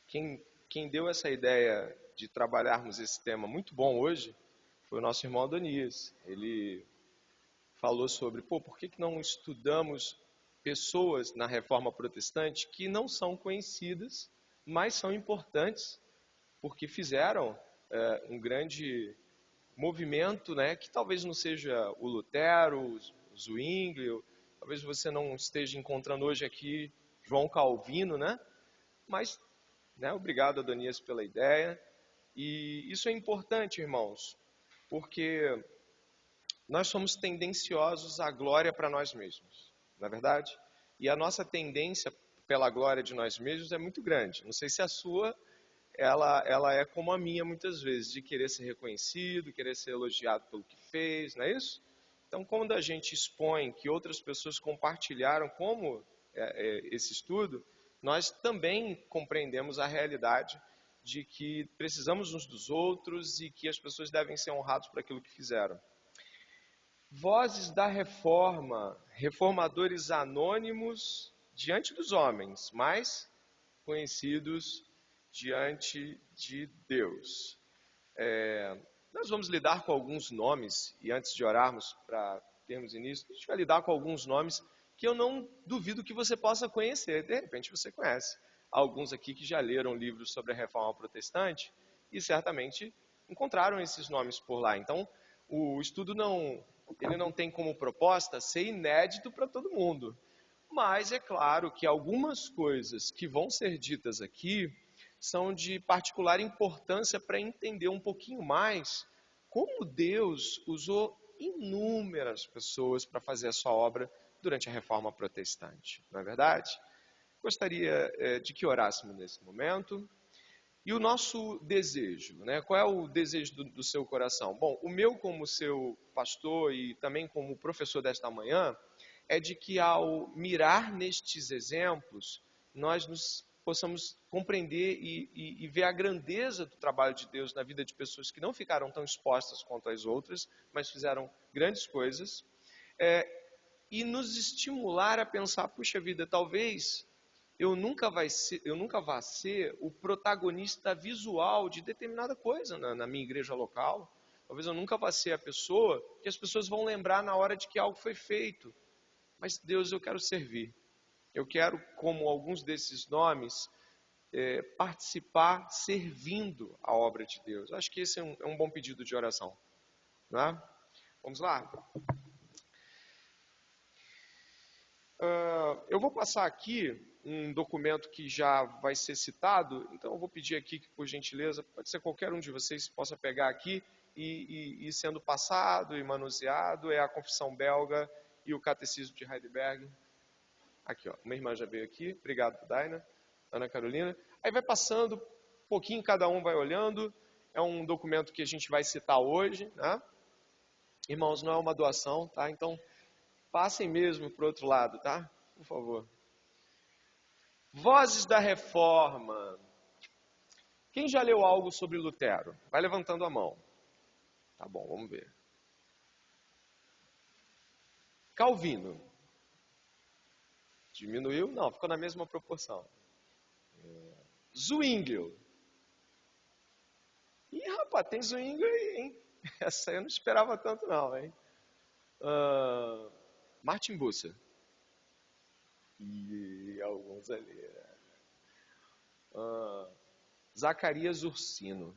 Quem deu essa ideia de trabalharmos esse tema muito bom hoje foi o nosso irmão Adonias. Ele falou sobre, por que não estudamos pessoas na Reforma Protestante que não são conhecidas, mas são importantes, porque fizeram um grande movimento, né, que talvez não seja o Lutero, o Zwinglio, talvez você não esteja encontrando hoje aqui João Calvino, né, mas, né, obrigado, Adonias, pela ideia. E isso é importante, irmãos, porque nós somos tendenciosos à glória para nós mesmos, não é verdade? E a nossa tendência pela glória de nós mesmos é muito grande. Não sei se a sua, ela é como a minha muitas vezes, de querer ser reconhecido, querer ser elogiado pelo que fez, não é isso? Então, quando a gente expõe que outras pessoas compartilharam como esse estudo, nós também compreendemos a realidade de que precisamos uns dos outros e que as pessoas devem ser honradas por aquilo que fizeram. Vozes da reforma, reformadores anônimos diante dos homens, mas conhecidos diante de Deus. Nós vamos lidar com alguns nomes, e antes de orarmos para termos início, a gente vai lidar com alguns nomes que eu não duvido que você possa conhecer. De repente você conhece alguns aqui que já leram livros sobre a Reforma Protestante e certamente encontraram esses nomes por lá. Então, o estudo ele não tem como proposta ser inédito para todo mundo. Mas é claro que algumas coisas que vão ser ditas aqui são de particular importância para entender um pouquinho mais como Deus usou inúmeras pessoas para fazer a sua obra durante a Reforma Protestante. Não é verdade? Gostaria de que orássemos nesse momento. E o nosso desejo, né? Qual é o desejo do seu coração? Bom, o meu como seu pastor e também como professor desta manhã, é de que ao mirar nestes exemplos, nós nos possamos compreender e ver a grandeza do trabalho de Deus na vida de pessoas que não ficaram tão expostas quanto as outras, mas fizeram grandes coisas, e nos estimular a pensar, puxa vida, talvez eu nunca vá ser o protagonista visual de determinada coisa na minha igreja local. Talvez eu nunca vá ser a pessoa que as pessoas vão lembrar na hora de que algo foi feito. Mas Deus, eu quero servir. Eu quero, como alguns desses nomes, participar servindo a obra de Deus. Acho que esse é um bom pedido de oração. Não é? Vamos lá? Eu vou passar aqui um documento que já vai ser citado, então eu vou pedir aqui que, por gentileza, pode ser qualquer um de vocês que possa pegar aqui e sendo passado e manuseado, é a Confissão Belga e o Catecismo de Heidelberg. Aqui, ó, uma irmã já veio aqui, obrigado, Daina, Ana Carolina. Aí vai passando, um pouquinho cada um vai olhando, é um documento que a gente vai citar hoje, né? Irmãos, não é uma doação, tá? Então, passem mesmo para o outro lado, tá? Por favor. Vozes da Reforma. Quem já leu algo sobre Lutero? Vai levantando a mão. Tá bom, vamos ver. Calvino. Diminuiu? Não, ficou na mesma proporção. Zwinglio. Ih, rapaz, tem Zwinglio aí, hein? Essa aí eu não esperava tanto não, hein? Martin Bucer. E alguns ali. Zacarias Ursino.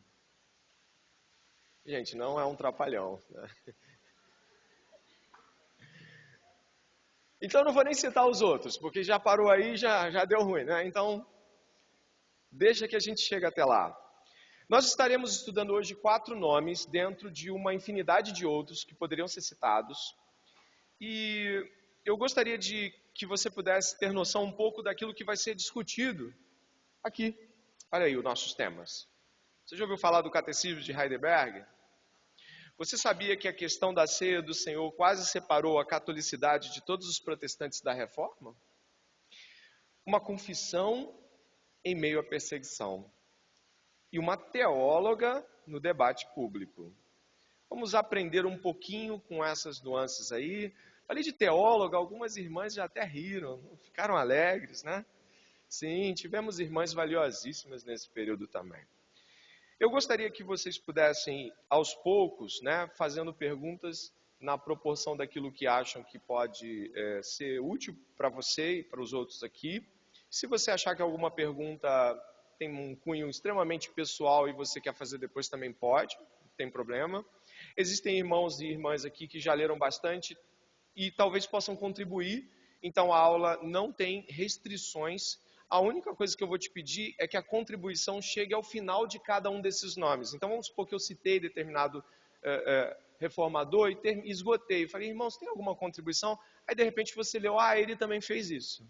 Gente, não é um trapalhão, né? Então eu não vou nem citar os outros, porque já parou aí, já deu ruim, né? Então, deixa que a gente chega até lá. Nós estaremos estudando hoje 4 nomes dentro de uma infinidade de outros que poderiam ser citados. E eu gostaria de que você pudesse ter noção um pouco daquilo que vai ser discutido aqui. Olha aí os nossos temas. Você já ouviu falar do Catecismo de Heidelberg? Você sabia que a questão da ceia do Senhor quase separou a catolicidade de todos os protestantes da Reforma? Uma confissão em meio à perseguição. E uma teóloga no debate público. Vamos aprender um pouquinho com essas nuances aí. Falei de teóloga, algumas irmãs já até riram, ficaram alegres, né? Sim, tivemos irmãs valiosíssimas nesse período também. Eu gostaria que vocês pudessem, aos poucos, né, fazendo perguntas na proporção daquilo que acham que pode ser útil para você e para os outros aqui. Se você achar que alguma pergunta tem um cunho extremamente pessoal e você quer fazer depois, também pode, não tem problema. Existem irmãos e irmãs aqui que já leram bastante e talvez possam contribuir, então a aula não tem restrições. A única coisa que eu vou te pedir é que a contribuição chegue ao final de cada um desses nomes. Então vamos supor que eu citei determinado reformador e esgotei. Falei, irmãos, tem alguma contribuição? Aí de repente você leu, ele também fez isso.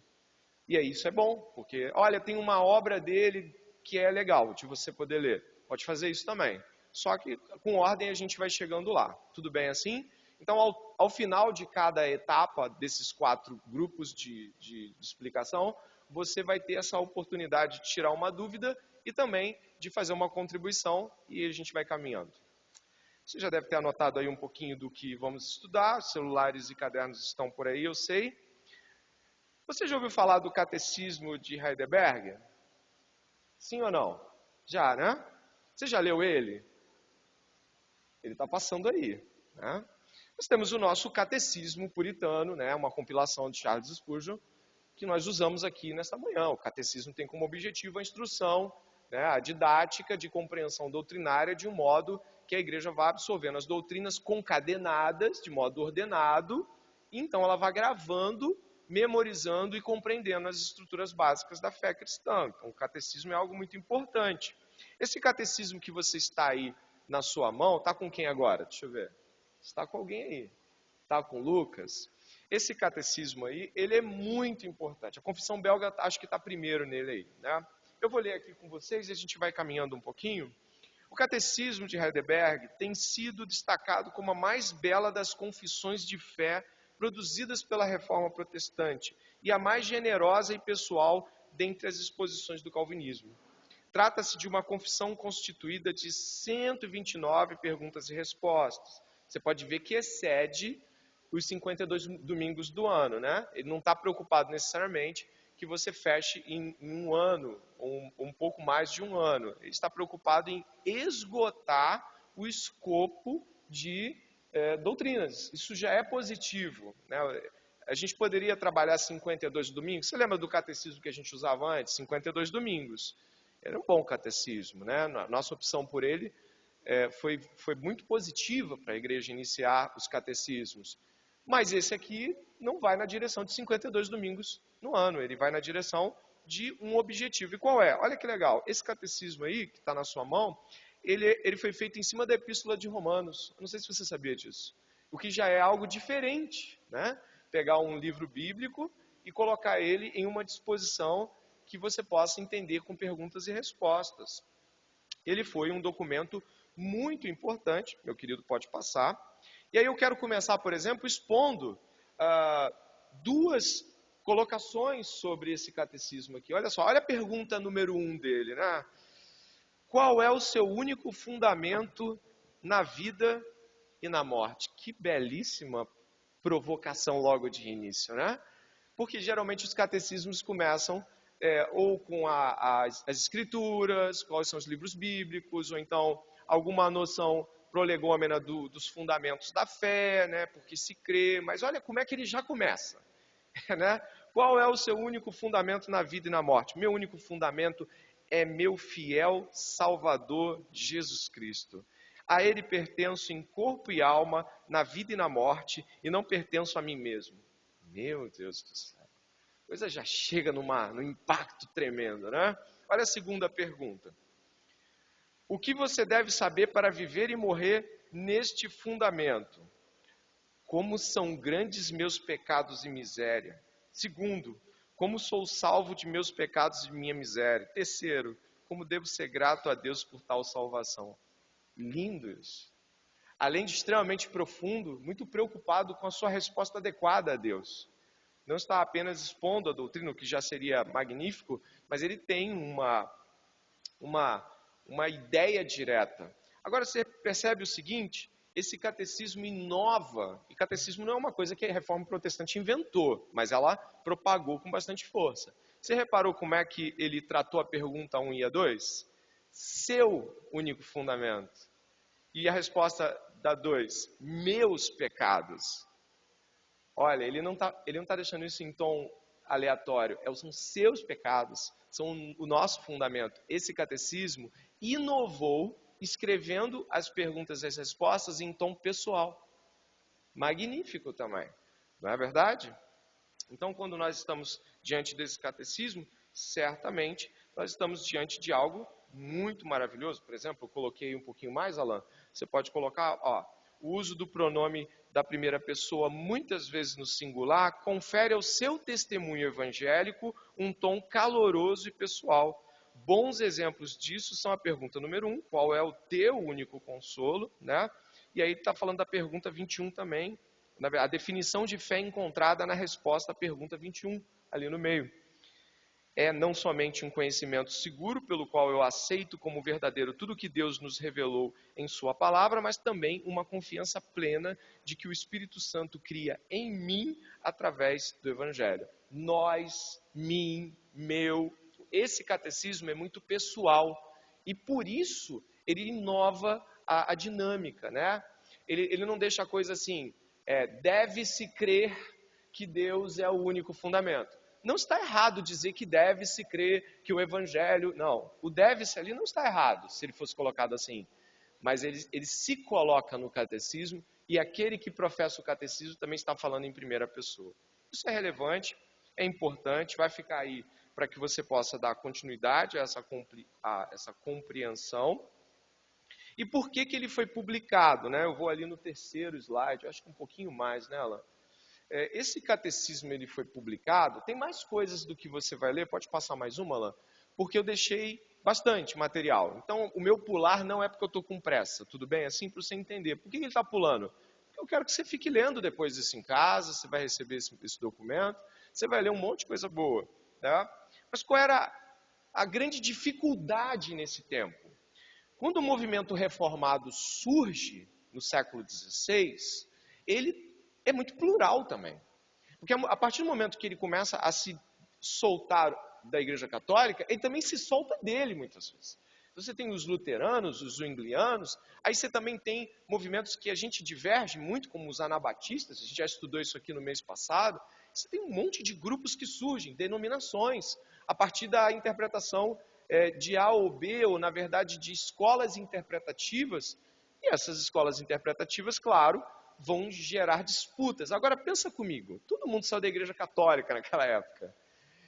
E aí isso é bom, porque olha, tem uma obra dele que é legal de você poder ler. Pode fazer isso também. Só que com ordem a gente vai chegando lá. Tudo bem assim? Então, ao final de cada etapa desses 4 grupos de explicação, você vai ter essa oportunidade de tirar uma dúvida e também de fazer uma contribuição e a gente vai caminhando. Você já deve ter anotado aí um pouquinho do que vamos estudar, celulares e cadernos estão por aí, eu sei. Você já ouviu falar do Catecismo de Heidelberg? Sim ou não? Já, né? Você já leu ele? Ele está passando aí, né? Nós temos o nosso Catecismo Puritano, né? Uma compilação de Charles Spurgeon, que nós usamos aqui nesta manhã. O catecismo tem como objetivo a instrução, né, a didática de compreensão doutrinária de um modo que a igreja vá absorvendo as doutrinas concadenadas, de modo ordenado, e então ela vai gravando, memorizando e compreendendo as estruturas básicas da fé cristã. Então o catecismo é algo muito importante. Esse catecismo que você está aí na sua mão, está com quem agora? Deixa eu ver. Está com alguém aí. Está com o Lucas? Esse catecismo aí, ele é muito importante. A confissão belga, acho que está primeiro nele aí, né? Eu vou ler aqui com vocês e a gente vai caminhando um pouquinho. O catecismo de Heidelberg tem sido destacado como a mais bela das confissões de fé produzidas pela Reforma Protestante e a mais generosa e pessoal dentre as exposições do calvinismo. Trata-se de uma confissão constituída de 129 perguntas e respostas. Você pode ver que excede os 52 domingos do ano, né? Ele não está preocupado necessariamente que você feche em um ano, ou um pouco mais de um ano. Ele está preocupado em esgotar o escopo de doutrinas. Isso já é positivo, né? A gente poderia trabalhar 52 domingos. Você lembra do catecismo que a gente usava antes? 52 domingos. Era um bom catecismo, né? Nossa opção por ele foi muito positiva para a igreja iniciar os catecismos. Mas esse aqui não vai na direção de 52 domingos no ano, ele vai na direção de um objetivo. E qual é? Olha que legal, esse catecismo aí, que está na sua mão, ele foi feito em cima da Epístola de Romanos. Eu não sei se você sabia disso. O que já é algo diferente, né? Pegar um livro bíblico e colocar ele em uma disposição que você possa entender com perguntas e respostas. Ele foi um documento muito importante, meu querido pode passar. E aí eu quero começar, por exemplo, expondo 2 colocações sobre esse catecismo aqui. Olha só, olha a pergunta número 1 dele, né? Qual é o seu único fundamento na vida e na morte? Que belíssima provocação logo de início, né? Porque geralmente os catecismos começam ou com as escrituras, quais são os livros bíblicos, ou então alguma noção prolegômena dos fundamentos da fé, né? Porque se crê, mas olha como é que ele já começa, né? Qual é o seu único fundamento na vida e na morte? Meu único fundamento é meu fiel Salvador Jesus Cristo. A ele pertenço em corpo e alma, na vida e na morte, e não pertenço a mim mesmo. Meu Deus do céu. A coisa já chega num impacto tremendo, né? Olha a segunda pergunta. O que você deve saber para viver e morrer neste fundamento? Como são grandes meus pecados e miséria. Segundo, como sou salvo de meus pecados e minha miséria. Terceiro, como devo ser grato a Deus por tal salvação. Lindo isso. Além de extremamente profundo, muito preocupado com a sua resposta adequada a Deus. Não está apenas expondo a doutrina, o que já seria magnífico, mas ele tem uma ideia direta. Agora você percebe o seguinte, esse catecismo inova, e catecismo não é uma coisa que a Reforma Protestante inventou, mas ela propagou com bastante força. Você reparou como é que ele tratou a pergunta 1 e a 2? Seu único fundamento. E a resposta da 2, meus pecados. Olha, ele não tá deixando isso em tom aleatório. São seus pecados, são o nosso fundamento. Esse catecismo inovou escrevendo as perguntas e as respostas em tom pessoal. Magnífico também, não é verdade? Então, quando nós estamos diante desse catecismo, certamente nós estamos diante de algo muito maravilhoso. Por exemplo, eu coloquei um pouquinho mais, Alan. Você pode colocar, o uso do pronome da primeira pessoa, muitas vezes no singular, confere ao seu testemunho evangélico um tom caloroso e pessoal. Bons exemplos disso são a pergunta número 1, qual é o teu único consolo, né? E aí está falando da pergunta 21 também, a definição de fé encontrada na resposta à pergunta 21, ali no meio. É não somente um conhecimento seguro, pelo qual eu aceito como verdadeiro tudo que Deus nos revelou em sua palavra, mas também uma confiança plena de que o Espírito Santo cria em mim através do Evangelho. Nós, mim, meu. Esse catecismo é muito pessoal e por isso ele inova a dinâmica, né? Ele não deixa a coisa assim, deve-se crer que Deus é o único fundamento. Não está errado dizer que deve-se crer que o Evangelho... Não, o deve-se ali não está errado, se ele fosse colocado assim. Mas ele se coloca no catecismo e aquele que professa o catecismo também está falando em primeira pessoa. Isso é relevante, é importante, vai ficar aí para que você possa dar continuidade a essa compreensão. E por que ele foi publicado, né? Eu vou ali no terceiro slide, acho que um pouquinho mais, né, Alan? Esse catecismo ele foi publicado, tem mais coisas do que você vai ler, pode passar mais uma, Alan? Porque eu deixei bastante material. Então, o meu pular não é porque eu estou com pressa, tudo bem? É assim para você entender. Por que ele está pulando? Porque eu quero que você fique lendo depois disso em casa, você vai receber esse documento, você vai ler um monte de coisa boa. Tá? Mas qual era a grande dificuldade nesse tempo? Quando o movimento reformado surge no século XVI, ele é muito plural também. Porque a partir do momento que ele começa a se soltar da Igreja Católica, ele também se solta dele muitas vezes. Você tem os luteranos, os zwinglianos, aí você também tem movimentos que a gente diverge muito, como os anabatistas, a gente já estudou isso aqui no mês passado. Você tem um monte de grupos que surgem, denominações, a partir da interpretação de A ou B, ou na verdade de escolas interpretativas, e essas escolas interpretativas, claro, vão gerar disputas. Agora pensa comigo, todo mundo saiu da Igreja Católica naquela época.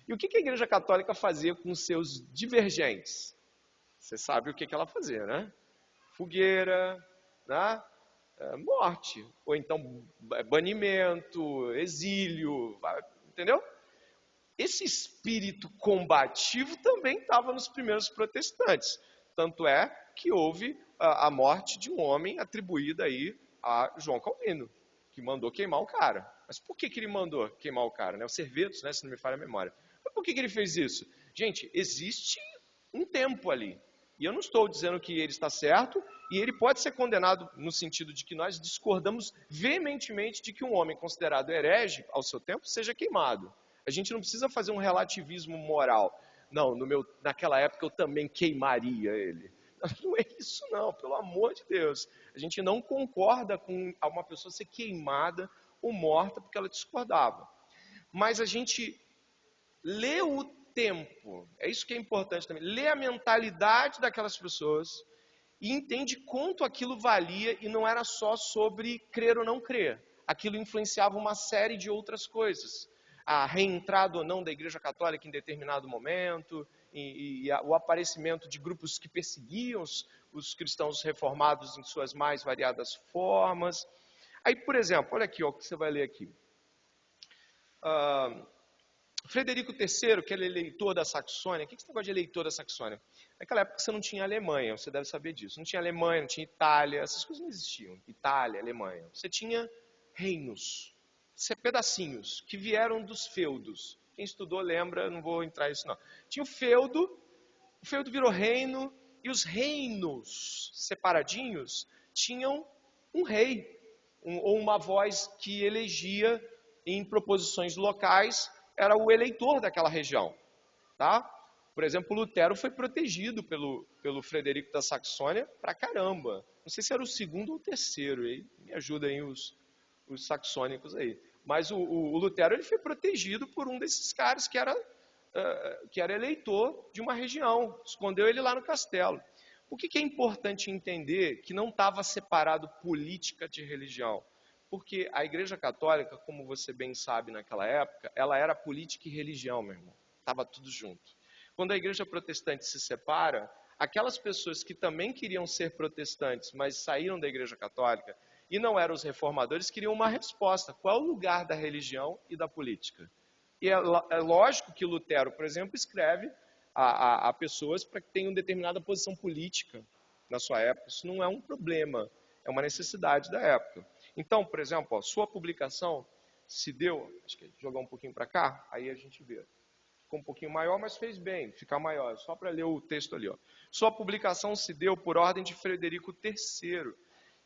E o que a Igreja Católica fazia com os seus divergentes? Você sabe o que ela fazia, né? Fogueira, né? Morte, ou então banimento, exílio, entendeu? Esse espírito combativo também estava nos primeiros protestantes. Tanto é que houve a morte de um homem atribuída aí a João Calvino, que mandou queimar o cara. Mas por que ele mandou queimar o cara? O Servetos, né, se não me falha a memória. Mas por que ele fez isso? Gente, existe um tempo ali. E eu não estou dizendo que ele está certo, e ele pode ser condenado no sentido de que nós discordamos veementemente de que um homem considerado herege ao seu tempo seja queimado. A gente não precisa fazer um relativismo moral. Não, naquela época eu também queimaria ele. Não é isso não, pelo amor de Deus. A gente não concorda com uma pessoa ser queimada ou morta porque ela discordava. Mas a gente lê o tempo, é isso que é importante também, lê a mentalidade daquelas pessoas e entende quanto aquilo valia e não era só sobre crer ou não crer. Aquilo influenciava uma série de outras coisas. A reentrada ou não da Igreja Católica em determinado momento, o aparecimento de grupos que perseguiam os cristãos reformados em suas mais variadas formas. Aí, por exemplo, olha aqui, ó, o que você vai ler aqui. Frederico III, que era eleitor da Saxônia, o que é esse negócio de eleitor da Saxônia? Naquela época você não tinha Alemanha, você deve saber disso. Não tinha Alemanha, não tinha Itália, essas coisas não existiam. Itália, Alemanha. Você tinha reinos, pedacinhos, que vieram dos feudos. Quem estudou lembra, não vou entrar nisso não. Tinha o feudo virou reino, e os reinos separadinhos tinham um rei, ou uma voz que elegia em proposições locais, era o eleitor daquela região. tá? Por exemplo, Lutero foi protegido pelo Frederico da Saxônia pra caramba. Não sei se era o segundo ou o terceiro, aí me ajuda aí os saxônicos aí. Mas o Lutero ele foi protegido por um desses caras que era eleitor de uma região, escondeu ele lá no castelo. O que é importante entender que não estava separado política de religião? Porque a Igreja Católica, como você bem sabe naquela época, ela era política e religião, meu irmão. Estava tudo junto. Quando a Igreja Protestante se separa, aquelas pessoas que também queriam ser protestantes, mas saíram da Igreja Católica e não eram os reformadores, queriam uma resposta. Qual é o lugar da religião e da política? E é lógico que Lutero, por exemplo, escreve a pessoas para que tenham determinada posição política na sua época. Isso não é um problema, é uma necessidade da época. Então, por exemplo, ó, sua publicação se deu, acho que jogar um pouquinho para cá, aí a gente vê. Ficou um pouquinho maior, mas fez bem, ficar maior, só para ler o texto ali. Ó. Sua publicação se deu por ordem de Frederico III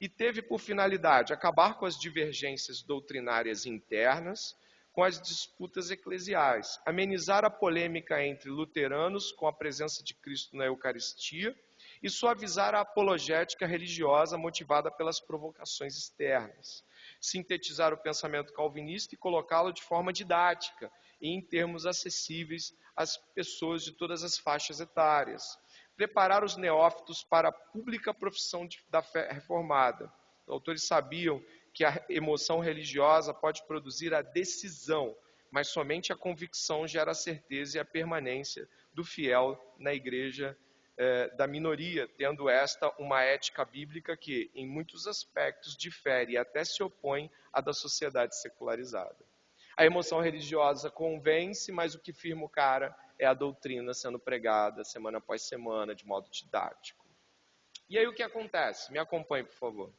e teve por finalidade acabar com as divergências doutrinárias internas, com as disputas eclesiais, amenizar a polêmica entre luteranos com a presença de Cristo na Eucaristia e suavizar a apologética religiosa motivada pelas provocações externas, sintetizar o pensamento calvinista e colocá-lo de forma didática e em termos acessíveis às pessoas de todas as faixas etárias, preparar os neófitos para a pública profissão da fé reformada. Os autores sabiam que a emoção religiosa pode produzir a decisão, mas somente a convicção gera a certeza e a permanência do fiel na igreja da minoria, tendo esta uma ética bíblica que, em muitos aspectos, difere e até se opõe à da sociedade secularizada. A emoção religiosa convence, mas o que firma o cara é a doutrina sendo pregada semana após semana, de modo didático. E aí o que acontece? Me acompanhe, por favor.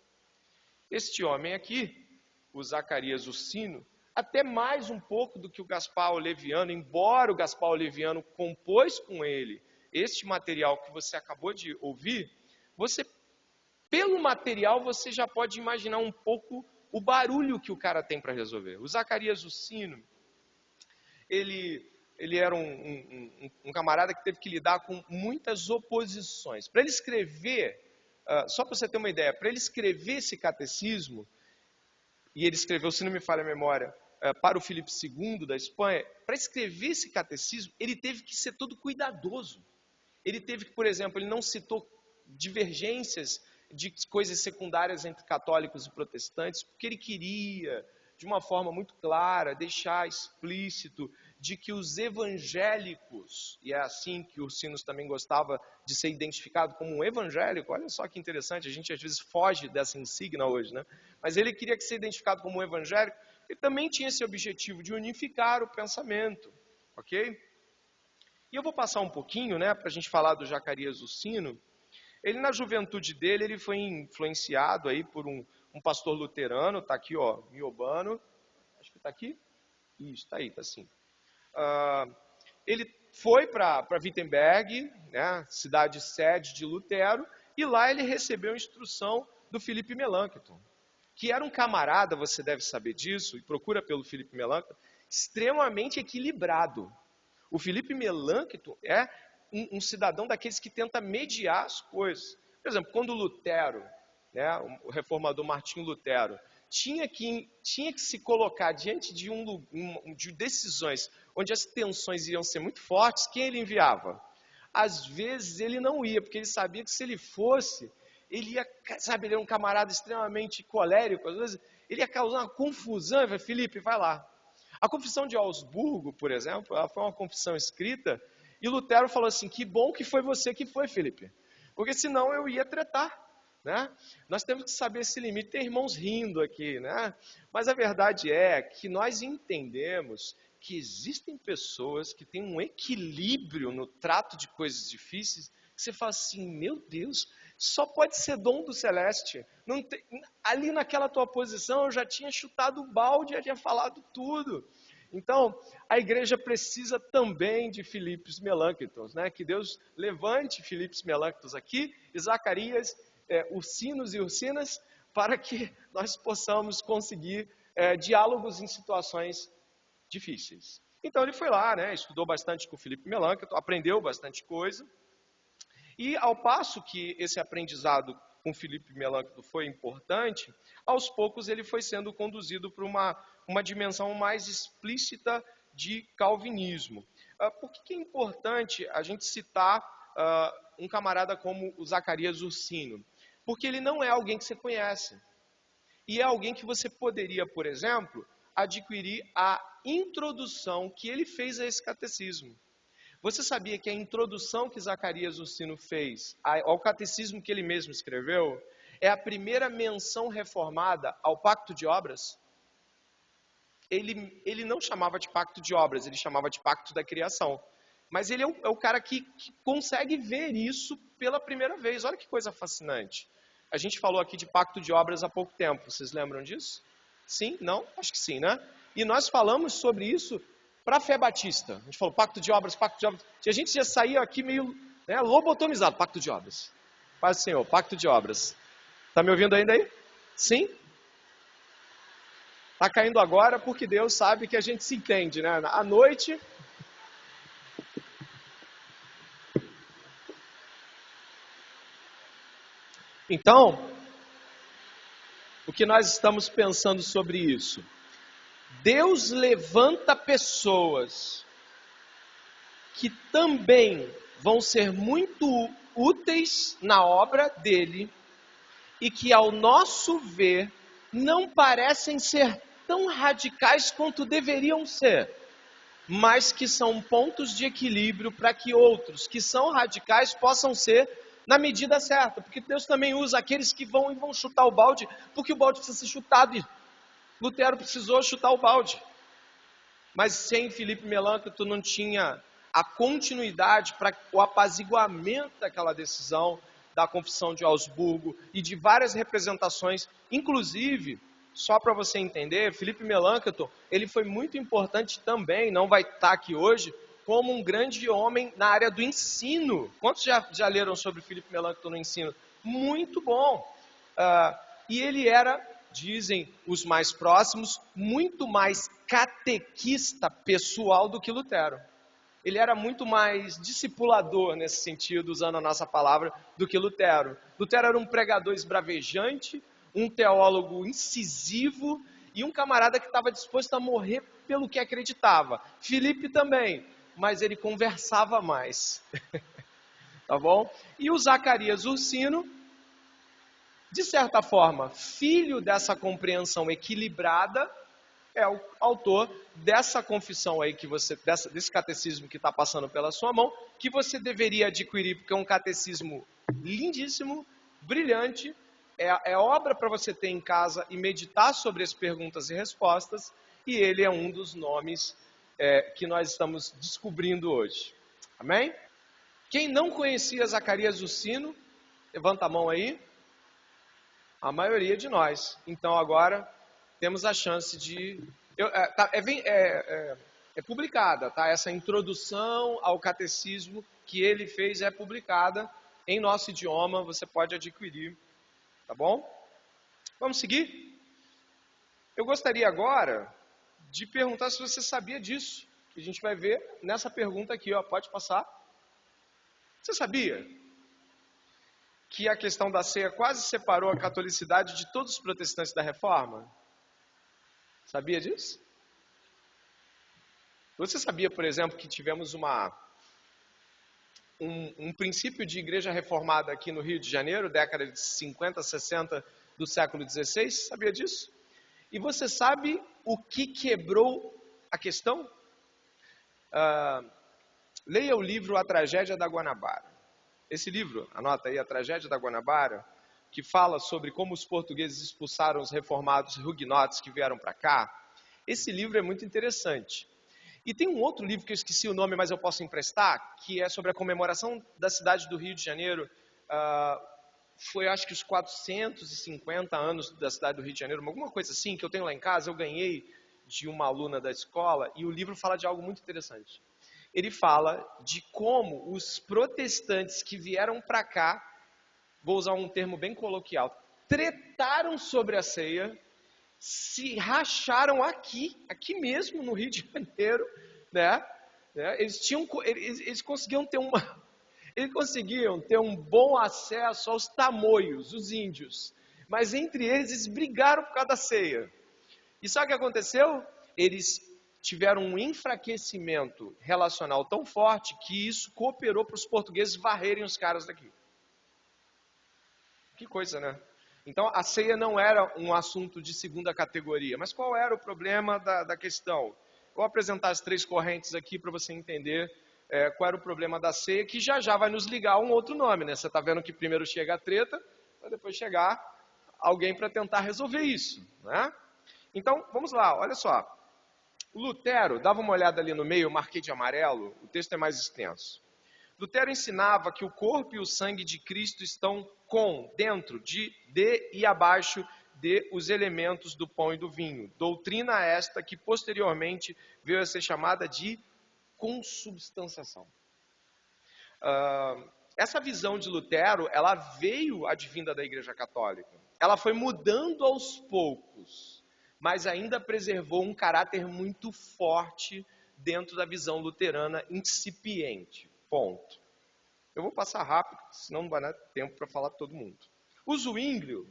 Este homem aqui, o Zacarias Ursino, até mais um pouco do que o Gaspar Oleviano, embora o Gaspar Oleviano compôs com ele este material que você acabou de ouvir, pelo material você já pode imaginar um pouco o barulho que o cara tem para resolver. O Zacarias Ursino, ele era um camarada que teve que lidar com muitas oposições. Para ele escrever, só para você ter uma ideia, para ele escrever esse catecismo, e ele escreveu, se não me falha a memória, para o Filipe II da Espanha, para escrever esse catecismo, ele teve que ser todo cuidadoso. Ele teve que, por exemplo, ele não citou divergências de coisas secundárias entre católicos e protestantes, porque ele queria, de uma forma muito clara, deixar explícito de que os evangélicos, e é assim que Ursinos também gostava de ser identificado como um evangélico, olha só que interessante, a gente às vezes foge dessa insígnia hoje, né? Mas ele queria que ser identificado como um evangélico, ele também tinha esse objetivo de unificar o pensamento, ok? E eu vou passar um pouquinho, né, para a gente falar do Zacarias Ursino. Ele, na juventude dele, ele foi influenciado aí por um pastor luterano, está aqui, ó, Miobano, acho que está aqui? Isso, está aí, está assim. Ele foi para Wittenberg, né, cidade sede de Lutero, e lá ele recebeu instrução do Philippe Melanchthon, que era um camarada, você deve saber disso, e procura pelo Philippe Melanchthon, extremamente equilibrado. O Philippe Melanchthon é um cidadão daqueles que tenta mediar as coisas. Por exemplo, quando Lutero, né, o reformador Martinho Lutero, tinha que se colocar diante de decisões onde as tensões iriam ser muito fortes, quem ele enviava? Às vezes ele não ia, porque ele sabia que se ele fosse, ele ia, sabe, ele era um camarada extremamente colérico, às vezes ele ia causar uma confusão, ele falou, Felipe, vai lá. A Confissão de Augsburgo, por exemplo, ela foi uma confissão escrita, e Lutero falou assim, que bom que foi você que foi, Felipe, porque senão eu ia tretar, né? Nós temos que saber esse limite, tem irmãos rindo aqui, né? Mas a verdade é que nós entendemos que existem pessoas que têm um equilíbrio no trato de coisas difíceis, que você fala assim, meu Deus, só pode ser dom do celeste. Não tem, ali naquela tua posição eu já tinha chutado o balde, já tinha falado tudo. Então, a igreja precisa também de Filipes Melanchthons, né? Que Deus levante Filipes Melanchthons aqui, e Zacarias, Ursinos e Ursinas, para que nós possamos conseguir diálogos em situações difíceis. Então ele foi lá, né, estudou bastante com o Felipe Melanchthon, aprendeu bastante coisa. E ao passo que esse aprendizado com Felipe Melanchthon foi importante, aos poucos ele foi sendo conduzido para uma dimensão mais explícita de calvinismo. Por que é importante a gente citar um camarada como o Zacarias Ursino? Porque ele não é alguém que você conhece. E é alguém que você poderia, por exemplo, adquirir a introdução que ele fez a esse catecismo. Você sabia que a introdução que Zacarias Ursino fez ao catecismo que ele mesmo escreveu é a primeira menção reformada ao pacto de obras? Ele não chamava de pacto de obras, ele chamava de pacto da criação. Mas ele é o cara que consegue ver isso pela primeira vez. Olha que coisa fascinante. A gente falou aqui de pacto de obras há pouco tempo. Vocês lembram disso? Sim? Não? Acho que sim, né? E nós falamos sobre isso para a fé batista. A gente falou pacto de obras, pacto de obras. E a gente já saía aqui meio lobotomizado. Pacto de obras. Paz, Senhor, pacto de obras. Está me ouvindo ainda aí? Sim? Está caindo agora porque Deus sabe que a gente se entende, né? À noite... Então, o que nós estamos pensando sobre isso? Deus levanta pessoas que também vão ser muito úteis na obra dele e que, ao nosso ver, não parecem ser tão radicais quanto deveriam ser, mas que são pontos de equilíbrio para que outros que são radicais possam ser na medida certa, porque Deus também usa aqueles que vão chutar o balde, porque o balde precisa ser chutado, e Lutero precisou chutar o balde. Mas sem Felipe Melanchthon não tinha a continuidade para o apaziguamento daquela decisão da Confissão de Augsburgo e de várias representações, inclusive, só para você entender, Felipe Melanchthon, ele foi muito importante também, não vai estar aqui hoje, como um grande homem na área do ensino. Quantos já leram sobre Felipe Melanchthon no ensino? Muito bom. E ele era, dizem os mais próximos, muito mais catequista pessoal do que Lutero. Ele era muito mais discipulador nesse sentido, usando a nossa palavra, do que Lutero. Lutero era um pregador esbravejante, um teólogo incisivo e um camarada que estava disposto a morrer pelo que acreditava. Filipe também, mas ele conversava mais. Tá bom? E o Zacarias Ursino, de certa forma, filho dessa compreensão equilibrada, é o autor dessa confissão aí, desse catecismo que está passando pela sua mão, que você deveria adquirir, porque é um catecismo lindíssimo, brilhante, é obra para você ter em casa e meditar sobre as perguntas e respostas, e ele é um dos nomes que nós estamos descobrindo hoje. Amém? Quem não conhecia Zacarias Ursino, levanta a mão aí. A maioria de nós. Então agora temos a chance de... É publicada, tá? Essa introdução ao catecismo que ele fez é publicada em nosso idioma, você pode adquirir, tá bom? Vamos seguir? Eu gostaria agora de perguntar se você sabia disso, que a gente vai ver nessa pergunta aqui, ó, pode passar. Você sabia que a questão da ceia quase separou a catolicidade de todos os protestantes da Reforma? Sabia disso? Você sabia, por exemplo, que tivemos um princípio de igreja reformada aqui no Rio de Janeiro, década de 50, 60 do século XVI? Sabia disso? E você sabe o que quebrou a questão? Leia o livro A Tragédia da Guanabara. Esse livro, anota aí, A Tragédia da Guanabara, que fala sobre como os portugueses expulsaram os reformados huguenotes que vieram para cá. Esse livro é muito interessante. E tem um outro livro que eu esqueci o nome, mas eu posso emprestar, que é sobre a comemoração da cidade do Rio de Janeiro. Foi, acho que, os 450 anos da cidade do Rio de Janeiro, alguma coisa assim, que eu tenho lá em casa, eu ganhei de uma aluna da escola, e o livro fala de algo muito interessante. Ele fala de como os protestantes que vieram para cá, vou usar um termo bem coloquial, tretaram sobre a ceia, se racharam aqui mesmo no Rio de Janeiro, né? Eles conseguiam ter eles conseguiam ter um bom acesso aos tamoios, os índios, mas entre eles brigaram por causa da ceia. E sabe o que aconteceu? Eles tiveram um enfraquecimento relacional tão forte que isso cooperou para os portugueses varrerem os caras daqui. Que coisa, né? Então a ceia não era um assunto de segunda categoria, mas qual era o problema da questão? Vou apresentar as 3 correntes aqui para você entender qual era o problema da ceia, que já vai nos ligar a um outro nome, né? Você está vendo que primeiro chega a treta, para depois chegar alguém para tentar resolver isso, né? Então, vamos lá, olha só. O Lutero, dava uma olhada ali no meio, eu marquei de amarelo, o texto é mais extenso. Lutero ensinava que o corpo e o sangue de Cristo estão dentro de e abaixo de os elementos do pão e do vinho. Doutrina esta que posteriormente veio a ser chamada de consubstanciação. Essa visão de Lutero, ela veio advinda da Igreja Católica. Ela foi mudando aos poucos, mas ainda preservou um caráter muito forte dentro da visão luterana incipiente. Ponto. Eu vou passar rápido, senão não vai dar tempo para falar de todo mundo. O Zwinglio,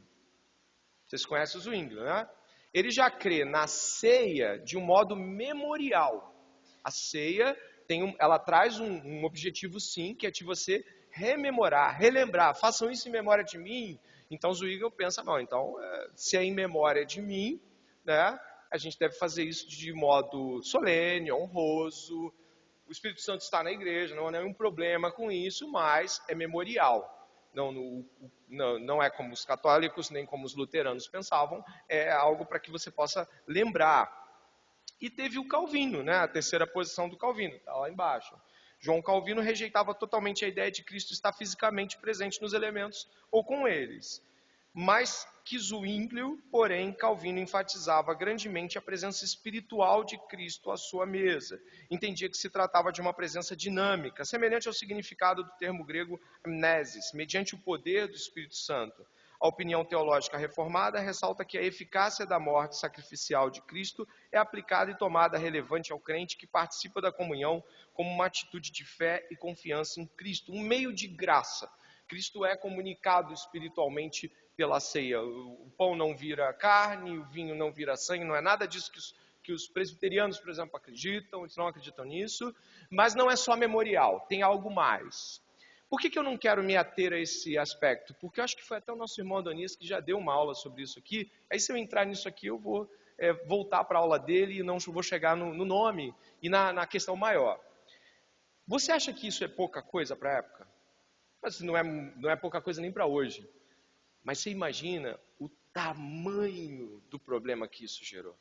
vocês conhecem o Zwinglio, né? Ele já crê na ceia de um modo memorial. A ceia ela traz um objetivo sim, que é de você rememorar, relembrar. Façam isso em memória de mim. Então o Zwinglio pensa, não, então se é em memória de mim, né, a gente deve fazer isso de modo solene, honroso. O Espírito Santo está na igreja, não há nenhum problema com isso, mas é memorial. Não é como os católicos, nem como os luteranos pensavam, é algo para que você possa lembrar. E teve o Calvino, né? A terceira posição do Calvino, está lá embaixo. João Calvino rejeitava totalmente a ideia de Cristo estar fisicamente presente nos elementos ou com eles. Mas que Zwinglio, porém, Calvino enfatizava grandemente a presença espiritual de Cristo à sua mesa. Entendia que se tratava de uma presença dinâmica, semelhante ao significado do termo grego amnesis, mediante o poder do Espírito Santo. A opinião teológica reformada ressalta que a eficácia da morte sacrificial de Cristo é aplicada e tomada relevante ao crente que participa da comunhão como uma atitude de fé e confiança em Cristo, um meio de graça. Cristo é comunicado espiritualmente pela ceia. O pão não vira carne, o vinho não vira sangue, não é nada disso que os presbiterianos, por exemplo, acreditam, eles não acreditam nisso, mas não é só memorial, tem algo mais. Por que eu não quero me ater a esse aspecto? Porque eu acho que foi até o nosso irmão Adonias que já deu uma aula sobre isso aqui, aí se eu entrar nisso aqui eu vou voltar para a aula dele e não vou chegar no nome e na questão maior. Você acha que isso é pouca coisa para a época? Mas não é pouca coisa nem para hoje. Mas você imagina o tamanho do problema que isso gerou.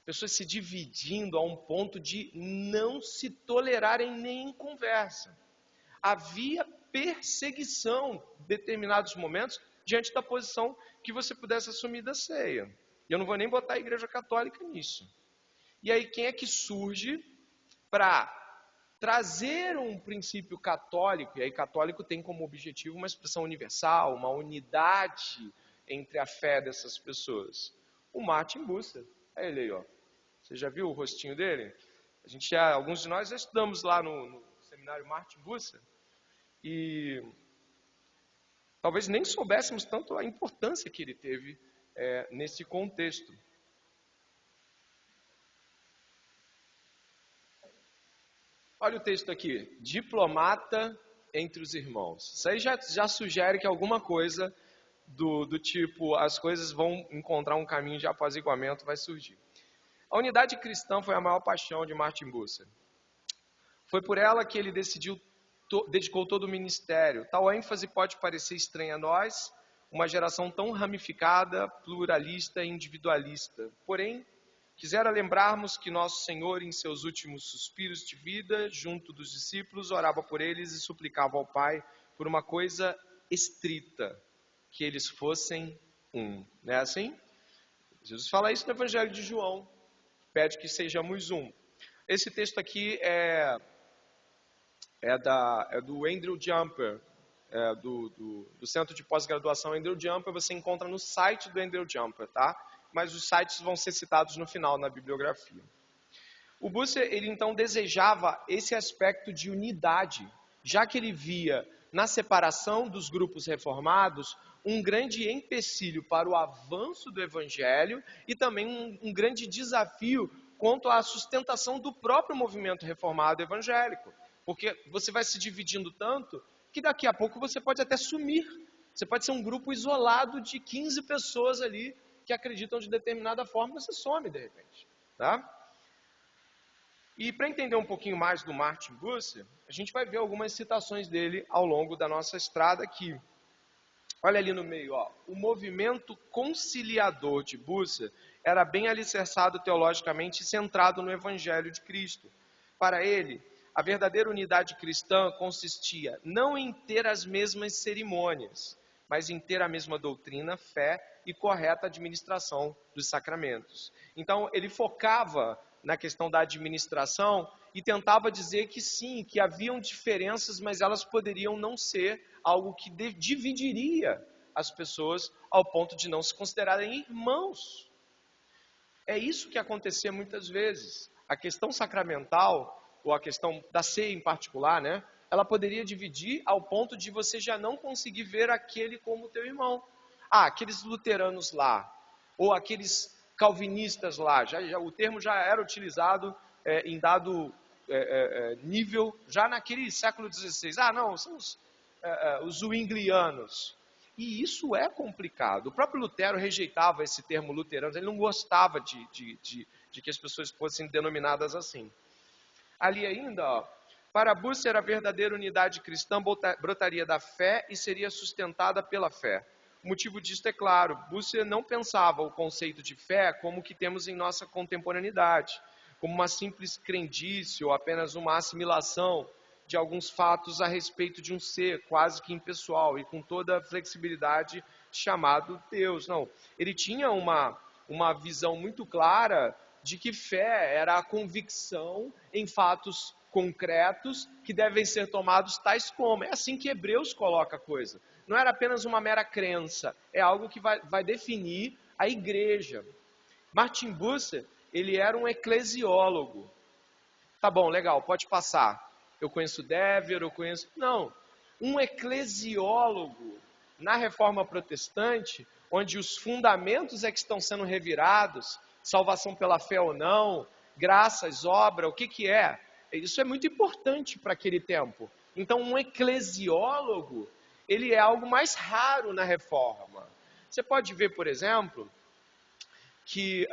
Pessoas se dividindo a um ponto de não se tolerarem nem em conversa. Havia perseguição em determinados momentos diante da posição que você pudesse assumir da ceia. E eu não vou nem botar a Igreja Católica nisso. E aí quem é que surge para trazer um princípio católico, e aí católico tem como objetivo uma expressão universal, uma unidade entre a fé dessas pessoas? O Martin Bucer, é ele aí, ó. Você já viu o rostinho dele? Alguns de nós já estudamos lá no seminário Martin Bucer, e talvez nem soubéssemos tanto a importância que ele teve nesse contexto. Olha o texto aqui, diplomata entre os irmãos. Isso aí já sugere que alguma coisa do tipo, as coisas vão encontrar um caminho de apaziguamento, vai surgir. A unidade cristã foi a maior paixão de Martin Bucer. Foi por ela que ele dedicou todo o ministério. Tal ênfase pode parecer estranha a nós, uma geração tão ramificada, pluralista e individualista. Porém, quisera lembrarmos que nosso Senhor, em seus últimos suspiros de vida, junto dos discípulos, orava por eles e suplicava ao Pai por uma coisa estrita, que eles fossem um. Não é assim? Jesus fala isso no Evangelho de João, pede que sejamos um. Esse texto aqui é do Andrew Jumper, do Centro de Pós-Graduação Andrew Jumper. Você encontra no site do Andrew Jumper, tá? Mas os sites vão ser citados no final na bibliografia. O Busser, ele então desejava esse aspecto de unidade, já que ele via na separação dos grupos reformados um grande empecilho para o avanço do evangelho e também um grande desafio quanto à sustentação do próprio movimento reformado evangélico. Porque você vai se dividindo tanto que daqui a pouco você pode até sumir. Você pode ser um grupo isolado de 15 pessoas ali que acreditam de determinada forma, você some de repente. Tá? E para entender um pouquinho mais do Martin Bucer, a gente vai ver algumas citações dele ao longo da nossa estrada aqui. Olha ali no meio, ó. O movimento conciliador de Bucer era bem alicerçado teologicamente e centrado no Evangelho de Cristo. Para ele, a verdadeira unidade cristã consistia não em ter as mesmas cerimônias, mas em ter a mesma doutrina, fé e correta administração dos sacramentos. Então, ele focava na questão da administração e tentava dizer que sim, que haviam diferenças, mas elas poderiam não ser algo que dividiria as pessoas ao ponto de não se considerarem irmãos. É isso que acontecia muitas vezes. A questão sacramental, ou a questão da ceia em particular, né? Ela poderia dividir ao ponto de você já não conseguir ver aquele como teu irmão. Ah, aqueles luteranos lá, ou aqueles calvinistas lá, o termo já era utilizado em dado nível, já naquele século XVI. Ah, não, são os zwinglianos. E isso é complicado. O próprio Lutero rejeitava esse termo luteranos, ele não gostava de que as pessoas fossem denominadas assim. Ali ainda, ó, para Bucer, a verdadeira unidade cristã brotaria da fé e seria sustentada pela fé. O motivo disto é claro, Bucer não pensava o conceito de fé como o que temos em nossa contemporaneidade, como uma simples crendice ou apenas uma assimilação de alguns fatos a respeito de um ser quase que impessoal e com toda a flexibilidade chamado Deus. Não, ele tinha uma visão muito clara de que fé era a convicção em fatos concretos que devem ser tomados tais como. É assim que Hebreus coloca a coisa. Não era apenas uma mera crença, é algo que vai definir a igreja. Martin Bucer, ele era um eclesiólogo. Tá bom, legal, pode passar. Eu conheço Dever, eu conheço... Não, um eclesiólogo na Reforma Protestante, onde os fundamentos é que estão sendo revirados, salvação pela fé ou não, graças, obra, o que é? Isso é muito importante para aquele tempo. Então, um eclesiólogo, ele é algo mais raro na Reforma. Você pode ver, por exemplo, que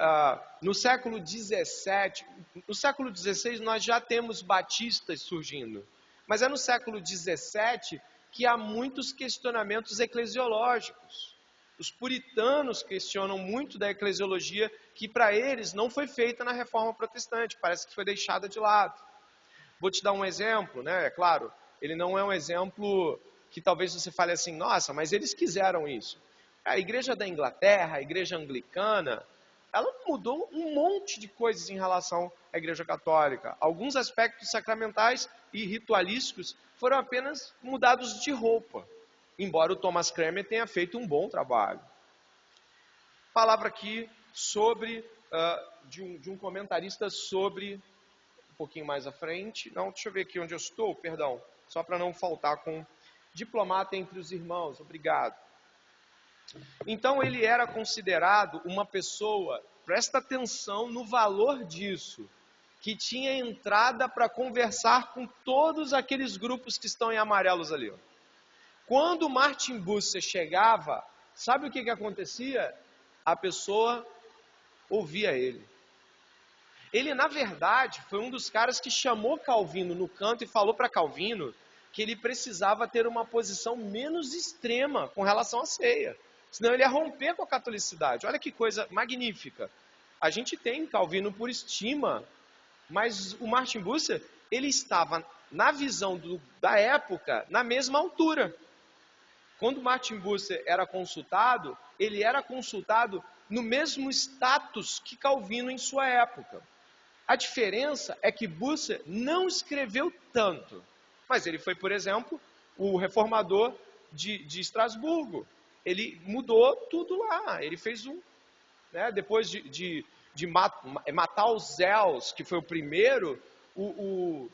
no século XVII, no século XVI nós já temos batistas surgindo, mas é no século XVII que há muitos questionamentos eclesiológicos. Os puritanos questionam muito da eclesiologia que para eles não foi feita na Reforma Protestante, parece que foi deixada de lado. Vou te dar um exemplo, né? É claro, ele não é um exemplo que talvez você fale assim, nossa, mas eles quiseram isso. A igreja da Inglaterra, a igreja anglicana, ela mudou um monte de coisas em relação à igreja católica. Alguns aspectos sacramentais e ritualísticos foram apenas mudados de roupa, embora o Thomas Cranmer tenha feito um bom trabalho. Palavra aqui sobre, de um comentarista sobre, um pouquinho mais à frente, não, deixa eu ver aqui onde eu estou, perdão, só para não faltar com diplomata entre os irmãos, obrigado. Então ele era considerado uma pessoa, presta atenção no valor disso, que tinha entrada para conversar com todos aqueles grupos que estão em amarelos ali. Ó. Quando Martin Bucer chegava, sabe o que acontecia? A pessoa ouvia ele. Ele, na verdade, foi um dos caras que chamou Calvino no canto e falou para Calvino que ele precisava ter uma posição menos extrema com relação à ceia. Senão ele ia romper com a catolicidade. Olha que coisa magnífica. A gente tem Calvino por estima, mas o Martin Bucer, ele estava, na visão da época, na mesma altura. Quando Martin Bucer era consultado, ele era consultado no mesmo status que Calvino em sua época. A diferença é que Bucer não escreveu tanto, mas ele foi, por exemplo, o reformador de Estrasburgo. Ele mudou tudo lá, ele fez depois de de matar os Zels, que foi o primeiro, o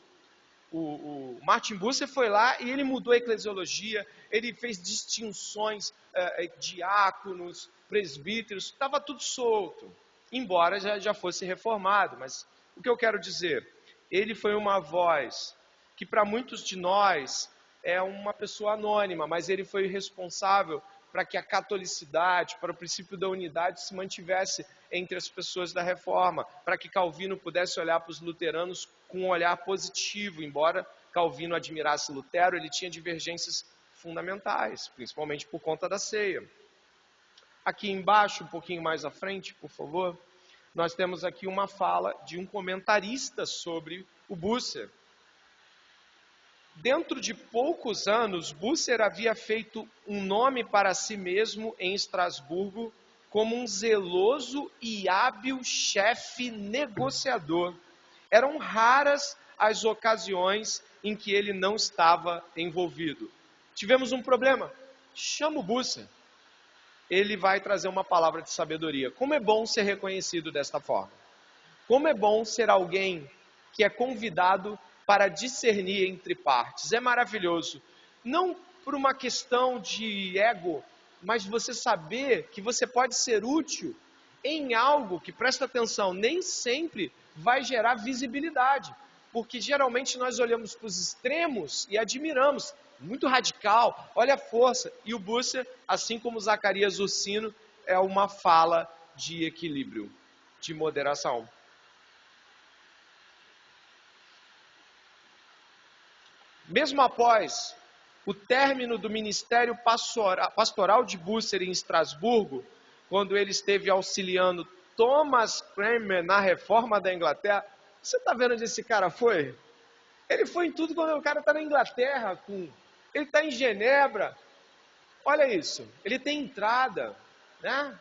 Martin Bucer foi lá e ele mudou a eclesiologia, ele fez distinções, diáconos, presbíteros, estava tudo solto, embora já fosse reformado. Mas o que eu quero dizer, ele foi uma voz que para muitos de nós é uma pessoa anônima, mas ele foi responsável para que a catolicidade, para o princípio da unidade se mantivesse entre as pessoas da Reforma, para que Calvino pudesse olhar para os luteranos com um olhar positivo. Embora Calvino admirasse Lutero, ele tinha divergências fundamentais, principalmente por conta da ceia. Aqui embaixo, um pouquinho mais à frente, por favor, nós temos aqui uma fala de um comentarista sobre o Bucer. Dentro de poucos anos, Bucer havia feito um nome para si mesmo em Estrasburgo como um zeloso e hábil chefe negociador. Eram raras as ocasiões em que ele não estava envolvido. Tivemos um problema, chama o Bucer. Ele vai trazer uma palavra de sabedoria. Como é bom ser reconhecido desta forma. Como é bom ser alguém que é convidado para discernir entre partes. É maravilhoso. Não por uma questão de ego, mas você saber que você pode ser útil em algo que, presta atenção, nem sempre vai gerar visibilidade. Porque geralmente nós olhamos para os extremos e admiramos. Muito radical, olha a força. E o Bucer, assim como Zacarias Ursino, é uma fala de equilíbrio, de moderação. Mesmo após o término do ministério pastoral de Bucer em Estrasburgo, quando ele esteve auxiliando Thomas Cranmer na reforma da Inglaterra, você está vendo onde esse cara foi? Ele foi em tudo quando o cara está na Inglaterra, ele está em Genebra, olha isso, ele tem entrada, né?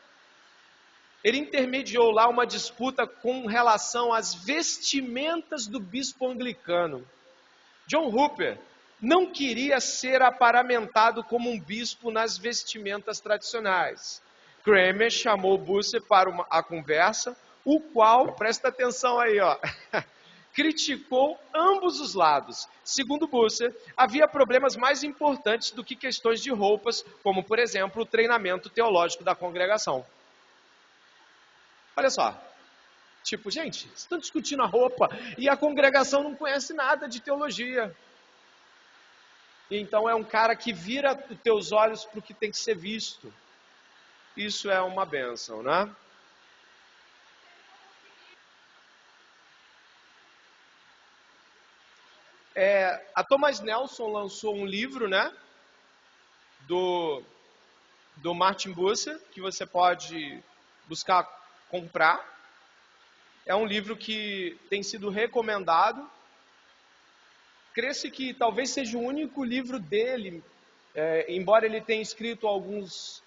Ele intermediou lá uma disputa com relação às vestimentas do bispo anglicano. John Hooper não queria ser aparamentado como um bispo nas vestimentas tradicionais. Cranmer chamou Bucer para a conversa, o qual, presta atenção aí, criticou ambos os lados. Segundo Bucer, havia problemas mais importantes do que questões de roupas, como, por exemplo, o treinamento teológico da congregação. Olha só. Tipo, gente, vocês estão discutindo a roupa e a congregação não conhece nada de teologia. Então é um cara que vira os teus olhos para o que tem que ser visto. Isso é uma bênção, né? A Thomas Nelson lançou um livro, né? Do Martin Bucer, que você pode buscar comprar. É um livro que tem sido recomendado. Crê-se que talvez seja o único livro dele, embora ele tenha escrito alguns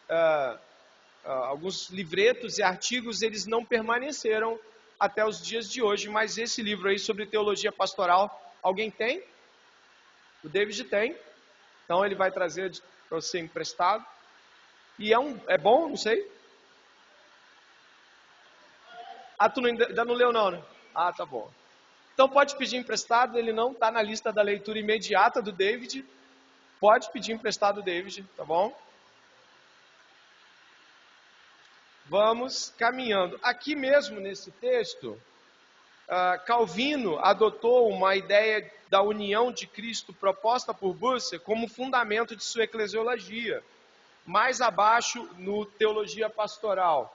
livretos e artigos, eles não permaneceram até os dias de hoje. Mas esse livro aí sobre teologia pastoral, alguém tem? O David tem. Então ele vai trazer para você emprestado. E é bom, não sei. Tu ainda não leu não, né? Tá bom. Então pode pedir emprestado, ele não está na lista da leitura imediata do David. Pode pedir emprestado o David, tá bom? Vamos caminhando. Aqui mesmo nesse texto, Calvino adotou uma ideia da união de Cristo proposta por Bucer como fundamento de sua eclesiologia. Mais abaixo, no Teologia Pastoral.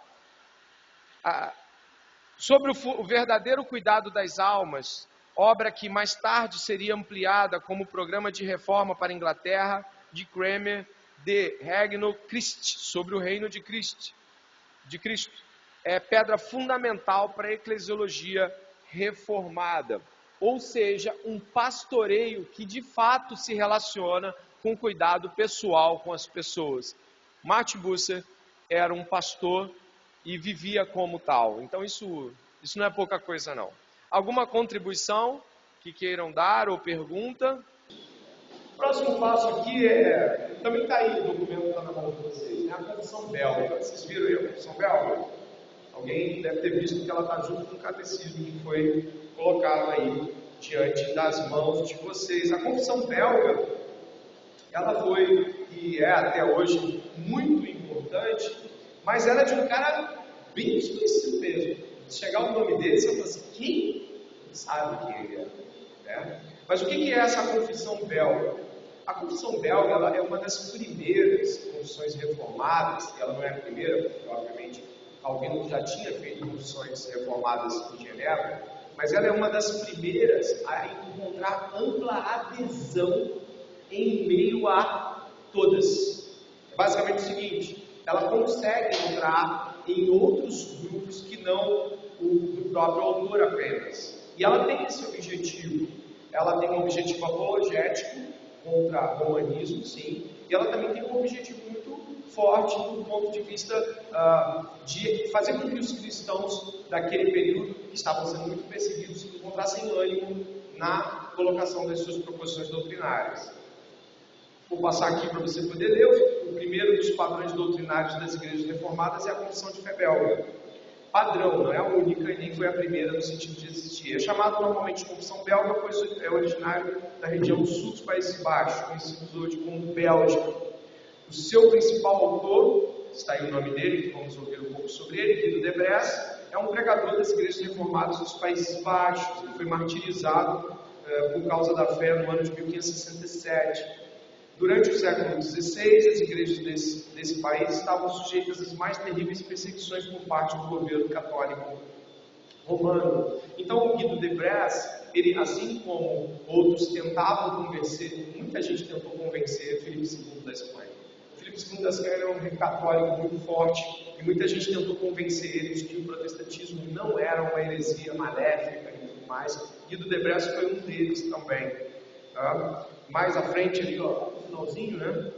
Sobre o verdadeiro cuidado das almas, obra que mais tarde seria ampliada como programa de reforma para a Inglaterra, de Cranmer, de Regno Christi, sobre o reino de Cristo. É pedra fundamental para a eclesiologia reformada. Ou seja, um pastoreio que de fato se relaciona com cuidado pessoal com as pessoas. Martin Bucer era um pastor e vivia como tal. Então isso não é pouca coisa não. Alguma contribuição que queiram dar ou pergunta? Próximo passo aqui também está aí, o documento está na mão de vocês, né? A Comissão Belga. Vocês viram aí a Comissão Belga? Alguém deve ter visto que ela está junto com o catecismo que foi colocado aí diante das mãos de vocês. A confissão belga, ela foi e é até hoje muito importante, mas ela é de um cara bem desconhecido mesmo. Se chegar o nome dele, você fala assim, quem sabe quem ele é? Né? Mas o que é essa confissão belga? A confissão belga ela é uma das primeiras confissões reformadas, ela não é a primeira, porque obviamente Calvino já tinha feito confissões reformadas em Genebra, mas ela é uma das primeiras a encontrar ampla adesão em meio a todas. É basicamente o seguinte, ela consegue entrar em outros grupos que não o do próprio autor apenas. E ela tem esse objetivo. Ela tem um objetivo apologético contra o romanismo, sim, e ela também tem um objetivo muito forte do ponto de vista de fazer com que os cristãos daquele período, que estavam sendo muito perseguidos, encontrassem ânimo na colocação das suas proposições doutrinárias. Vou passar aqui para você poder ler. O primeiro dos padrões doutrinários das igrejas reformadas é a confissão de fé belga. Padrão, não é a única e nem foi a primeira no sentido de existir. É chamado normalmente de confissão belga, pois é originário da região sul dos Países Baixos, conhecidos hoje como Bélgica. O seu principal autor, está aí o nome dele, que vamos ouvir um pouco sobre ele, Guido de Bresse, é um pregador das igrejas reformadas dos Países Baixos. Ele foi martirizado por causa da fé no ano de 1567. Durante o século XVI, as igrejas desse país estavam sujeitas às mais terríveis perseguições por parte do governo católico romano. Então, o Guido de Bresse, ele, assim como outros tentavam convencer, muita gente tentou convencer Filipe II da Espanha. O Filipe II da Espanha era um rei católico muito forte, e muita gente tentou convencer ele de que o protestantismo não era uma heresia maléfica e tudo mais. Guido de Bresse foi um deles também. Mais à frente, ali, ó, no finalzinho, né?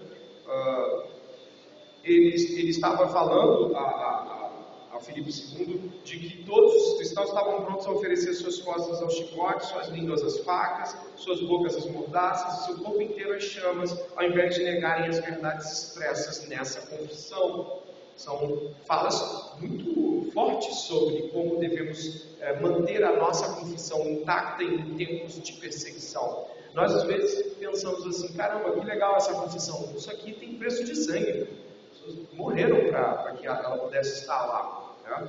Ele estava falando a Filipe II de que todos os cristãos estavam prontos a oferecer suas costas aos chicotes, suas línguas às facas, suas bocas às mordaças, seu corpo inteiro às chamas, ao invés de negarem as verdades expressas nessa confissão. São falas muito fortes sobre como devemos manter a nossa confissão intacta em tempos de perseguição. Nós, às vezes, pensamos assim, caramba, que legal essa confissão. Isso aqui tem preço de sangue. As pessoas morreram para que ela pudesse estar lá. Né?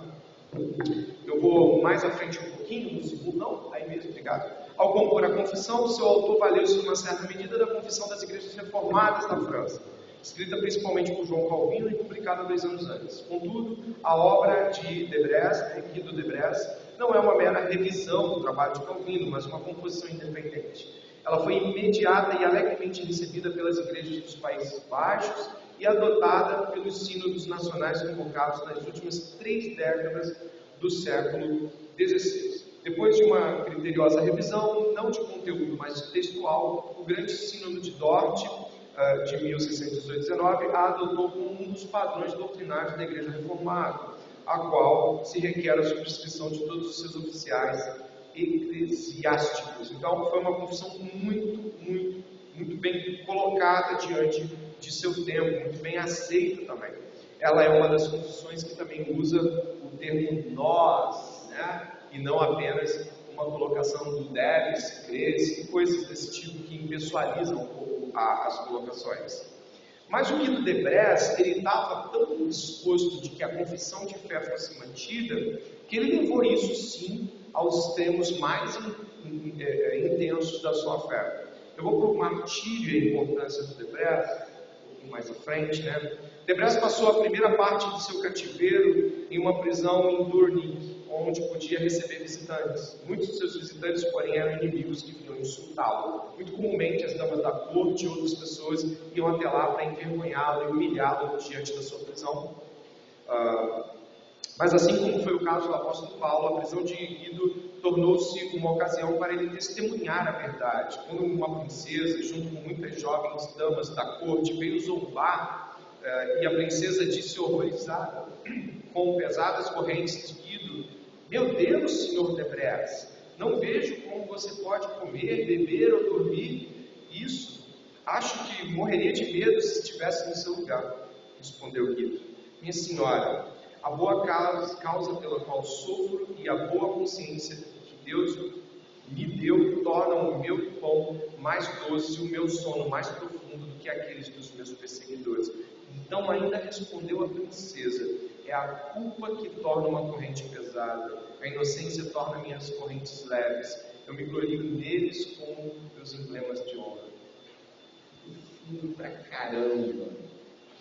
Eu vou mais à frente um pouquinho, no segundo, não, aí mesmo, obrigado. Ao compor a confissão, o seu autor valeu-se, em uma certa medida, da confissão das igrejas reformadas da França, escrita principalmente por João Calvino e publicada 2 anos antes. Contudo, a obra de Guido de Bresse, não é uma mera revisão do trabalho de Calvino, mas uma composição independente. Ela foi imediata e alegremente recebida pelas igrejas dos Países Baixos e adotada pelos sínodos nacionais convocados nas últimas 3 décadas do século XVI. Depois de uma criteriosa revisão, não de conteúdo, mas de textual, o grande sínodo de Dort, de 1618-19, a adotou como um dos padrões doutrinários da Igreja Reformada, a qual se requer a subscrição de todos os seus oficiais eclesiásticos. Então, foi uma confissão muito bem colocada diante de seu tempo, muito bem aceita também. Ela é uma das confissões que também usa o termo nós, né? E não apenas uma colocação do deve-se, crê-se, e coisas desse tipo que impessoalizam um pouco as colocações. Mas o Guido de Bresse, ele estava tão disposto de que a confissão de fé fosse mantida, que ele levou isso sim aos extremos mais intensos da sua fé. Eu vou para o martírio e a importância do de Bresse, um pouquinho mais à frente, né? De Bresse passou a primeira parte de seu cativeiro em uma prisão em Tournai, onde podia receber visitantes. Muitos de seus visitantes, porém, eram inimigos que vinham insultá-lo. Muito comumente, as damas da corte e outras pessoas iam até lá para envergonhá-lo e humilhá-lo diante da sua prisão. Mas assim como foi o caso do apóstolo Paulo, a prisão de Guido tornou-se uma ocasião para ele testemunhar a verdade. Quando uma princesa, junto com muitas jovens damas da corte, veio zombar, e a princesa disse horrorizada, com pesadas correntes de Guido: meu Deus, senhor de Bresse, não vejo como você pode comer, beber ou dormir isso. Acho que morreria de medo se estivesse no seu lugar. Respondeu Guido: minha senhora, a boa causa pela qual sofro e a boa consciência que Deus me deu tornam o meu pão mais doce e o meu sono mais profundo do que aqueles dos meus perseguidores. Então ainda respondeu a princesa: é a culpa que torna uma corrente pesada, a inocência torna minhas correntes leves. Eu me glorio neles como meus emblemas de honra. Profundo pra caramba.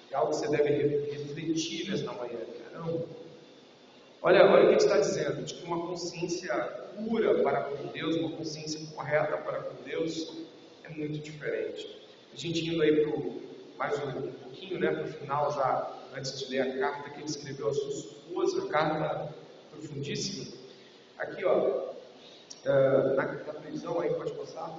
É algo que você deve refletir nesta manhã. Caramba. Olha o que ele está dizendo. De que uma consciência pura para com Deus, uma consciência correta para com Deus, é muito diferente. A gente indo aí mais um pouquinho, para o final, já antes de ler a carta que ele escreveu à sua esposa, carta profundíssima. Aqui, na prisão aí, pode passar.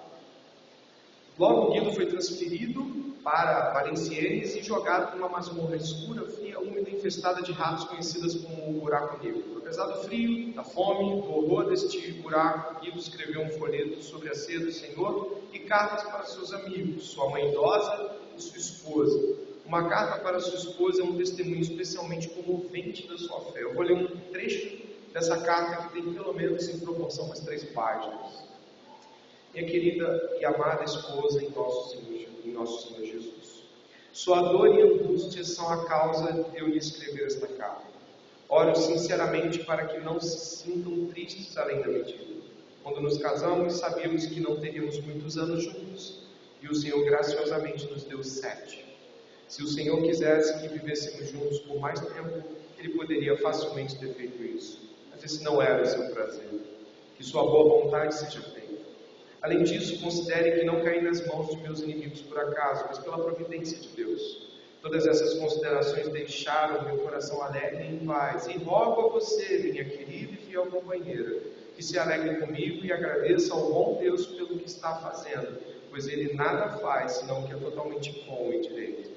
Logo Guido foi transferido para Valenciennes e jogado numa masmorra escura, fria, úmida, infestada de ratos conhecidas como o buraco negro. Apesar do frio, da fome, do horror deste buraco, Guido escreveu um folheto sobre a ceia do Senhor e cartas para seus amigos, sua mãe idosa e sua esposa. Uma carta para sua esposa é um testemunho especialmente comovente da sua fé. Eu vou ler um trecho dessa carta que tem pelo menos em proporção umas 3 páginas. Minha querida e amada esposa em nosso Senhor Jesus, sua dor e angústia são a causa de eu lhe escrever esta carta. Oro sinceramente para que não se sintam tristes além da medida. Quando nos casamos, sabíamos que não teríamos muitos anos juntos, e o Senhor graciosamente nos deu 7. Se o Senhor quisesse que vivêssemos juntos por mais tempo, Ele poderia facilmente ter feito isso. Mas esse não era o seu prazer. Que sua boa vontade seja feita. Além disso, considere que não caí nas mãos de meus inimigos por acaso, mas pela providência de Deus. Todas essas considerações deixaram meu coração alegre e em paz. E rogo a você, minha querida e fiel companheira, que se alegre comigo e agradeça ao bom Deus pelo que está fazendo, pois Ele nada faz senão o que é totalmente bom e direito.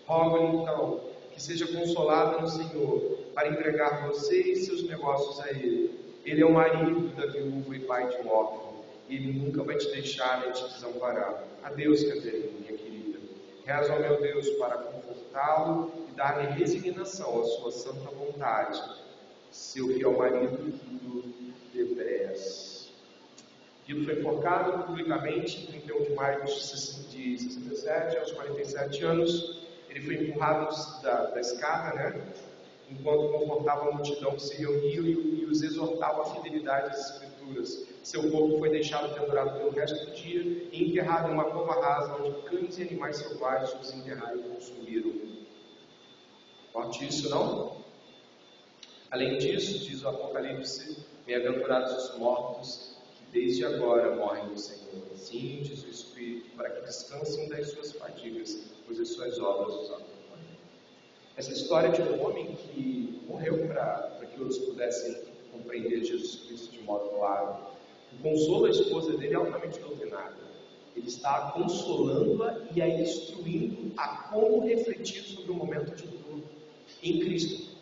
Rogo-lhe então que seja consolada no Senhor para entregar você e seus negócios a Ele. Ele é o marido da viúva e pai de um órfão. E Ele nunca vai te deixar nem te desamparar. Adeus, Caterina, minha querida. Rezo ao meu Deus para confortá-lo e dar-lhe resignação à sua santa vontade. Seu fiel marido, Guido de Brés. Guido foi enforcado publicamente em 31 de maio de 67, aos 47 anos. Ele foi empurrado da escada, enquanto confortava a multidão que se reuniu e os exortava à fidelidade às Escrituras. Seu corpo foi deixado pendurado pelo resto do dia e enterrado em uma cova rasa, onde cães e animais selvagens os enterraram e consumiram. Forte isso, não? Além disso, diz o Apocalipse, bem-aventurados os mortos, que desde agora morrem no Senhor. Sim, diz o Espírito, para que descansem das suas fadigas, pois as suas obras os acompanham. Essa história de um homem que morreu para que outros pudessem compreender Jesus Cristo de modo claro. O consolo da esposa dele é altamente doutrinado. Ele está consolando-a e a instruindo a como refletir sobre o momento de dor em Cristo.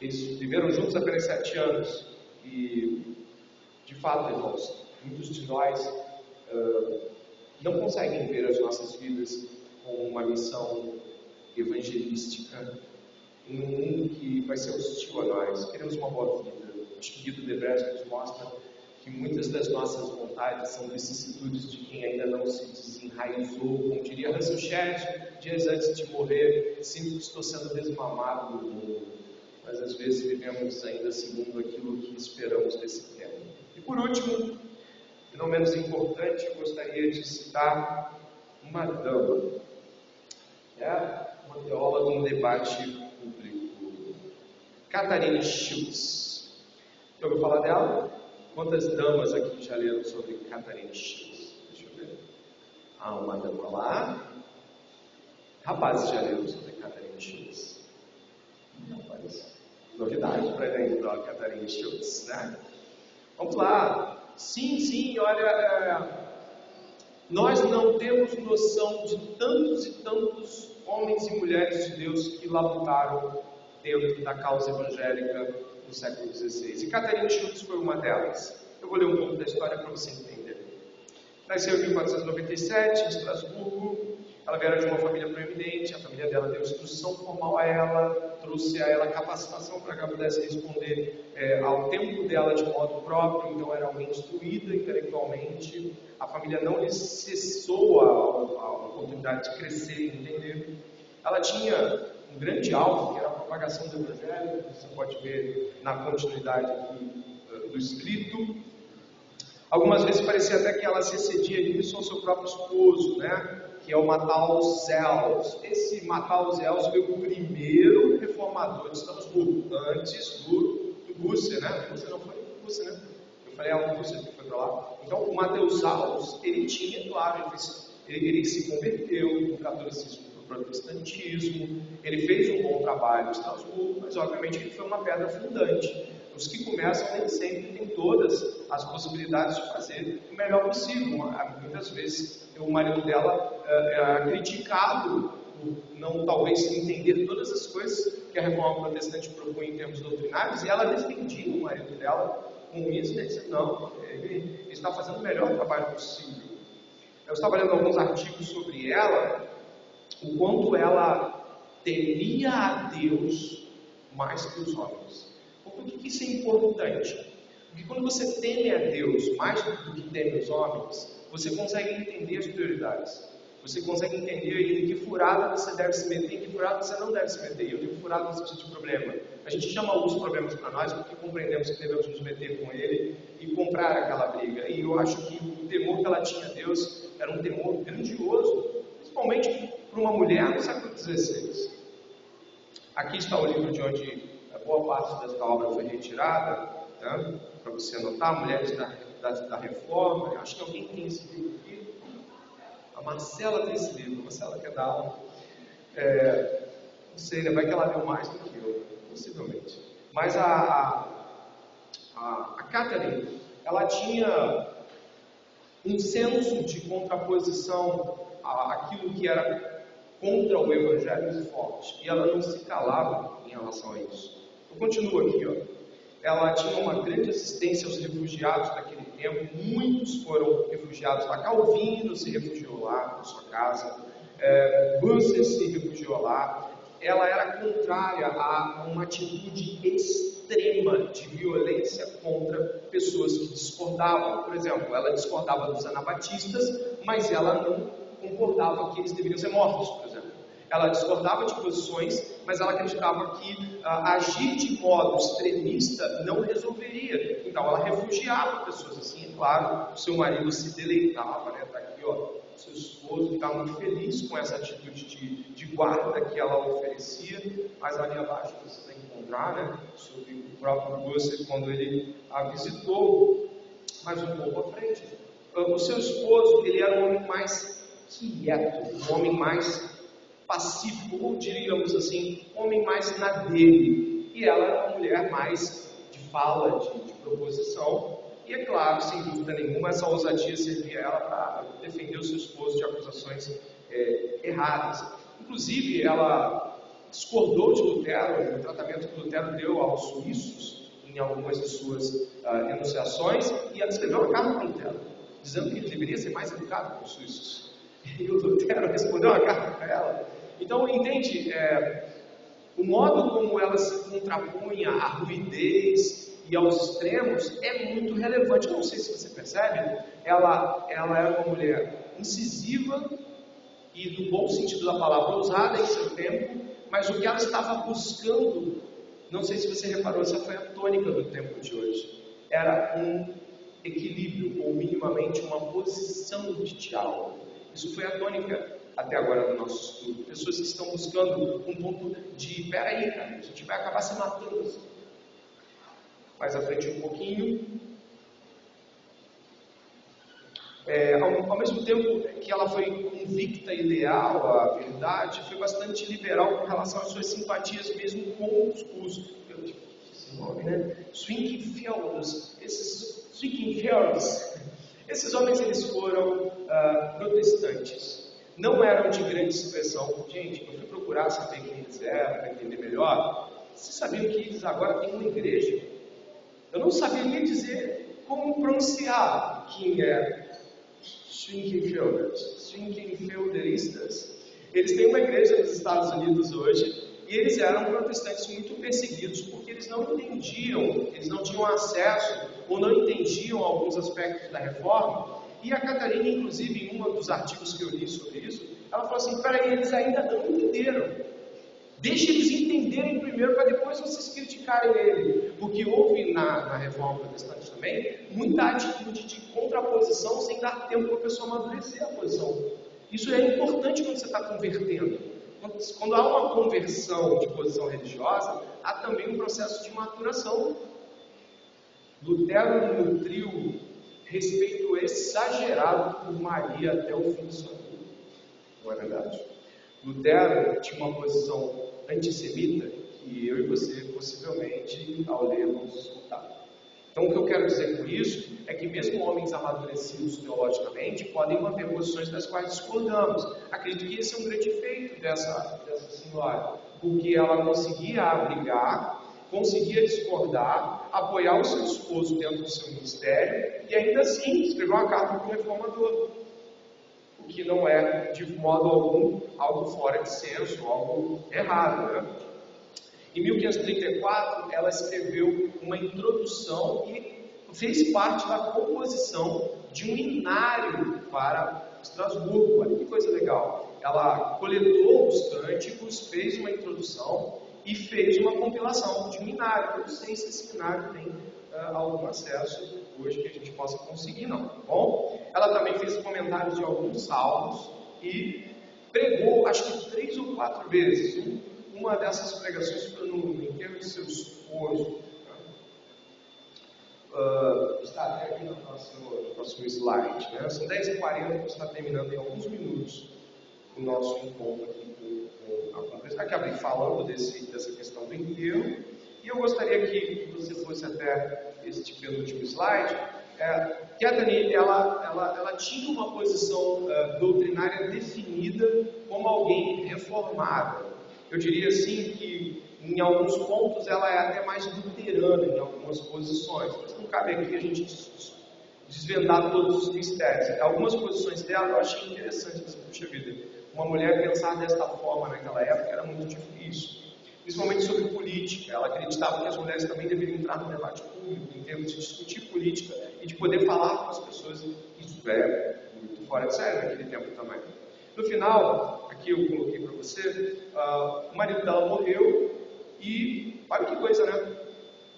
Eles viveram juntos apenas 7 anos e, de fato, irmãos, muitos de nós não conseguem ver as nossas vidas com uma missão evangelística em um mundo que vai ser hostil a nós. Queremos uma boa vida. O Guido de Brés nos mostra que muitas das nossas vontades são vicissitudes de quem ainda não se desenraizou, como diria Russell Shedd, dias antes de morrer: sinto que estou sendo desmamado do mundo, mas às vezes vivemos ainda segundo aquilo que esperamos desse tempo. E por último, e não menos importante, eu gostaria de citar uma dama, uma teóloga em debate público, Katharine Schultz. Já ouviu falar dela? Quantas damas aqui já leram sobre Katharine Schultz? Deixa eu ver. Uma dama lá. Rapazes já leram sobre Katharine Schultz? Rapaz, novidade para a gente, Katharine Schultz, Vamos lá. Sim, olha, nós não temos noção de tantos e tantos homens e mulheres de Deus que labutaram dentro da causa evangélica no século XVI. E Katharine Schultz foi uma delas. Eu vou ler um pouco da história para você entender. Nasceu em 1497, em Estrasburgo. Ela era de uma família proeminente, a família dela deu instrução formal a ela, trouxe a ela capacitação para que ela pudesse responder ao tempo dela de modo próprio, então era alguém instruída intelectualmente. A família não lhe cessou a oportunidade de crescer e entender. Ela tinha um grande alvo, que era a propagação do Evangelho, você pode ver na continuidade aqui do escrito. Algumas vezes parecia até que ela se excedia nisso ao seu próprio esposo, né? Que é o Matthaus Zels. Esse Matthaus Zels foi o primeiro reformador de Estrasburgo, antes do Husserl, né? Você não foi Husserl, né? Eu falei, o Husserl que foi para lá. Então, o Matthaus Zels, ele tinha, claro, ele se converteu do catolicismo para o protestantismo, ele fez um bom trabalho em Estrasburgo, mas obviamente ele foi uma pedra fundante. Os que começam nem sempre têm todas as possibilidades de fazer o melhor possível. Muitas vezes o marido dela é criticado por não talvez entender todas as coisas que a reforma protestante propõe em termos doutrinários, e ela defendia o marido dela com isso, e disse, não, ele está fazendo o melhor trabalho possível. Eu estava lendo alguns artigos sobre ela, o quanto ela temia a Deus mais que os homens. Por que isso é importante? Porque quando você teme a Deus mais do que teme os homens, você consegue entender as prioridades. Você consegue entender em que furada você deve se meter, em que furada você não deve se meter, em que furada você precisa de problema. A gente chama alguns problemas para nós porque compreendemos que devemos nos meter com ele e comprar aquela briga. E eu acho que o temor que ela tinha a Deus era um temor grandioso, principalmente para uma mulher no século XVI. Aqui está o livro de onde boa parte desta obra foi retirada, né? Para você anotar, Mulheres da Reforma. Eu acho que alguém tem esse livro aqui. A Marcela tem esse livro. A Marcela quer dar aula. Não sei, né? Vai que ela leu mais do que eu, possivelmente. Mas a Catherine, ela tinha um senso de contraposição àquilo que era contra o Evangelho forte. E ela não se calava em relação a isso. Eu continuo aqui, ó. Ela tinha uma grande assistência aos refugiados daquele tempo. Muitos foram refugiados lá. Calvino se refugiou lá na sua casa. Husserl se refugiou lá. Ela era contrária a uma atitude extrema de violência contra pessoas que discordavam. Por exemplo, ela discordava dos anabatistas, mas ela não concordava que eles deveriam ser mortos, por exemplo. Ela discordava de posições, mas ela acreditava que agir de modo extremista não resolveria. Então ela refugiava pessoas assim, claro, o seu marido se deleitava, né? Tá aqui, ó, seu esposo ficava muito feliz com essa atitude de guarda que ela oferecia, mas ali abaixo você vai encontrar, né, sobre o próprio Husserl quando ele a visitou, mas um pouco à frente. O seu esposo, ele era um homem mais quieto, um homem mais pacífico, ou diríamos assim, um homem mais na dele. E ela era uma mulher mais de fala, de proposição. E é claro, sem dúvida nenhuma, essa ousadia servia ela para defender o seu esposo de acusações erradas. Inclusive, ela discordou de Lutero, no tratamento que Lutero deu aos suíços, em algumas de suas enunciações, e ela escreveu uma carta para Lutero, dizendo que ele deveria ser mais educado com os suíços. E o Lutero respondeu uma carta para ela. Então, entende, o modo como ela se contrapunha à ruidez e aos extremos é muito relevante. Eu não sei se você percebe, ela era uma mulher incisiva e, no bom sentido da palavra, ousada em seu tempo, mas o que ela estava buscando, não sei se você reparou, essa foi a tônica do tempo de hoje, era um equilíbrio, ou minimamente uma posição de diálogo. Isso foi a tônica até agora no nosso estudo. Pessoas que estão buscando um ponto de, peraí, cara, a gente vai acabar se matando. Mais à frente um pouquinho. Ao mesmo tempo que ela foi convicta e leal à verdade, foi bastante liberal com relação às suas simpatias mesmo com os esse nome, né? Zwingenfelds, esses Zwingenfelds. Esses homens, eles foram protestantes. Não eram de grande expressão. Gente, eu fui procurar saber quem eles eram, para entender melhor. Vocês sabiam que eles agora têm uma igreja? Eu não sabia nem dizer como pronunciar quem é Zwingenfelderistas. Eles têm uma igreja nos Estados Unidos hoje, e eles eram protestantes muito perseguidos porque eles não entendiam, eles não tinham acesso ou não entendiam alguns aspectos da reforma. E a Catarina, inclusive, em um dos artigos que eu li sobre isso, ela falou assim: peraí, eles ainda não entenderam. Deixe eles entenderem primeiro para depois vocês criticarem ele. Porque houve na reforma protestante também muita atitude de contraposição sem dar tempo para a pessoa amadurecer a posição. Isso é importante quando você está convertendo. Quando há uma conversão de posição religiosa, há também um processo de maturação. Lutero nutriu respeito exagerado por Maria até o fim de sua vida. Não é verdade? Lutero tinha uma posição antissemita que eu e você, possivelmente, ao ler, vamos escutar. Então, o que eu quero dizer com isso é que mesmo homens amadurecidos teologicamente podem manter posições das quais discordamos. Acredito que esse é um grande feito dessa senhora, porque ela conseguia abrigar, conseguia discordar, apoiar o seu esposo dentro do seu ministério e ainda assim escrever uma carta para o reformador. O que não é, de modo algum, algo fora de senso, algo errado, né? Em 1534, ela escreveu uma introdução e fez parte da composição de um inário para Estrasburgo. Olha que coisa legal. Ela coletou os cânticos, fez uma introdução e fez uma compilação de um inário. Eu não sei se esse inário tem algum acesso hoje que a gente possa conseguir, não. Tá bom? Ela também fez comentários de alguns salmos e pregou, acho que 3 ou 4 vezes. Uma dessas pregações foi no enterro de seu esposo. Está até aqui no próximo slide. Né? São 10h40, então está terminando em alguns minutos o nosso encontro aqui com a conferência. Acabei falando dessa questão do enterro. E eu gostaria que você fosse até este penúltimo slide. Catherine, ela tinha uma posição doutrinária definida como alguém reformado. Eu diria assim que em alguns pontos ela é até mais luterana em algumas posições, mas não cabe aqui a gente desvendar todos os mistérios. Algumas posições dela eu achei interessantes. Puxa vida, uma mulher pensar desta forma naquela época era muito difícil, principalmente sobre política. Ela acreditava que as mulheres também deveriam entrar no debate público, em termos de discutir política e de poder falar com as pessoas. Isso é muito fora de série naquele tempo também. No final, aqui eu coloquei para você, o marido dela morreu e, olha que coisa, né?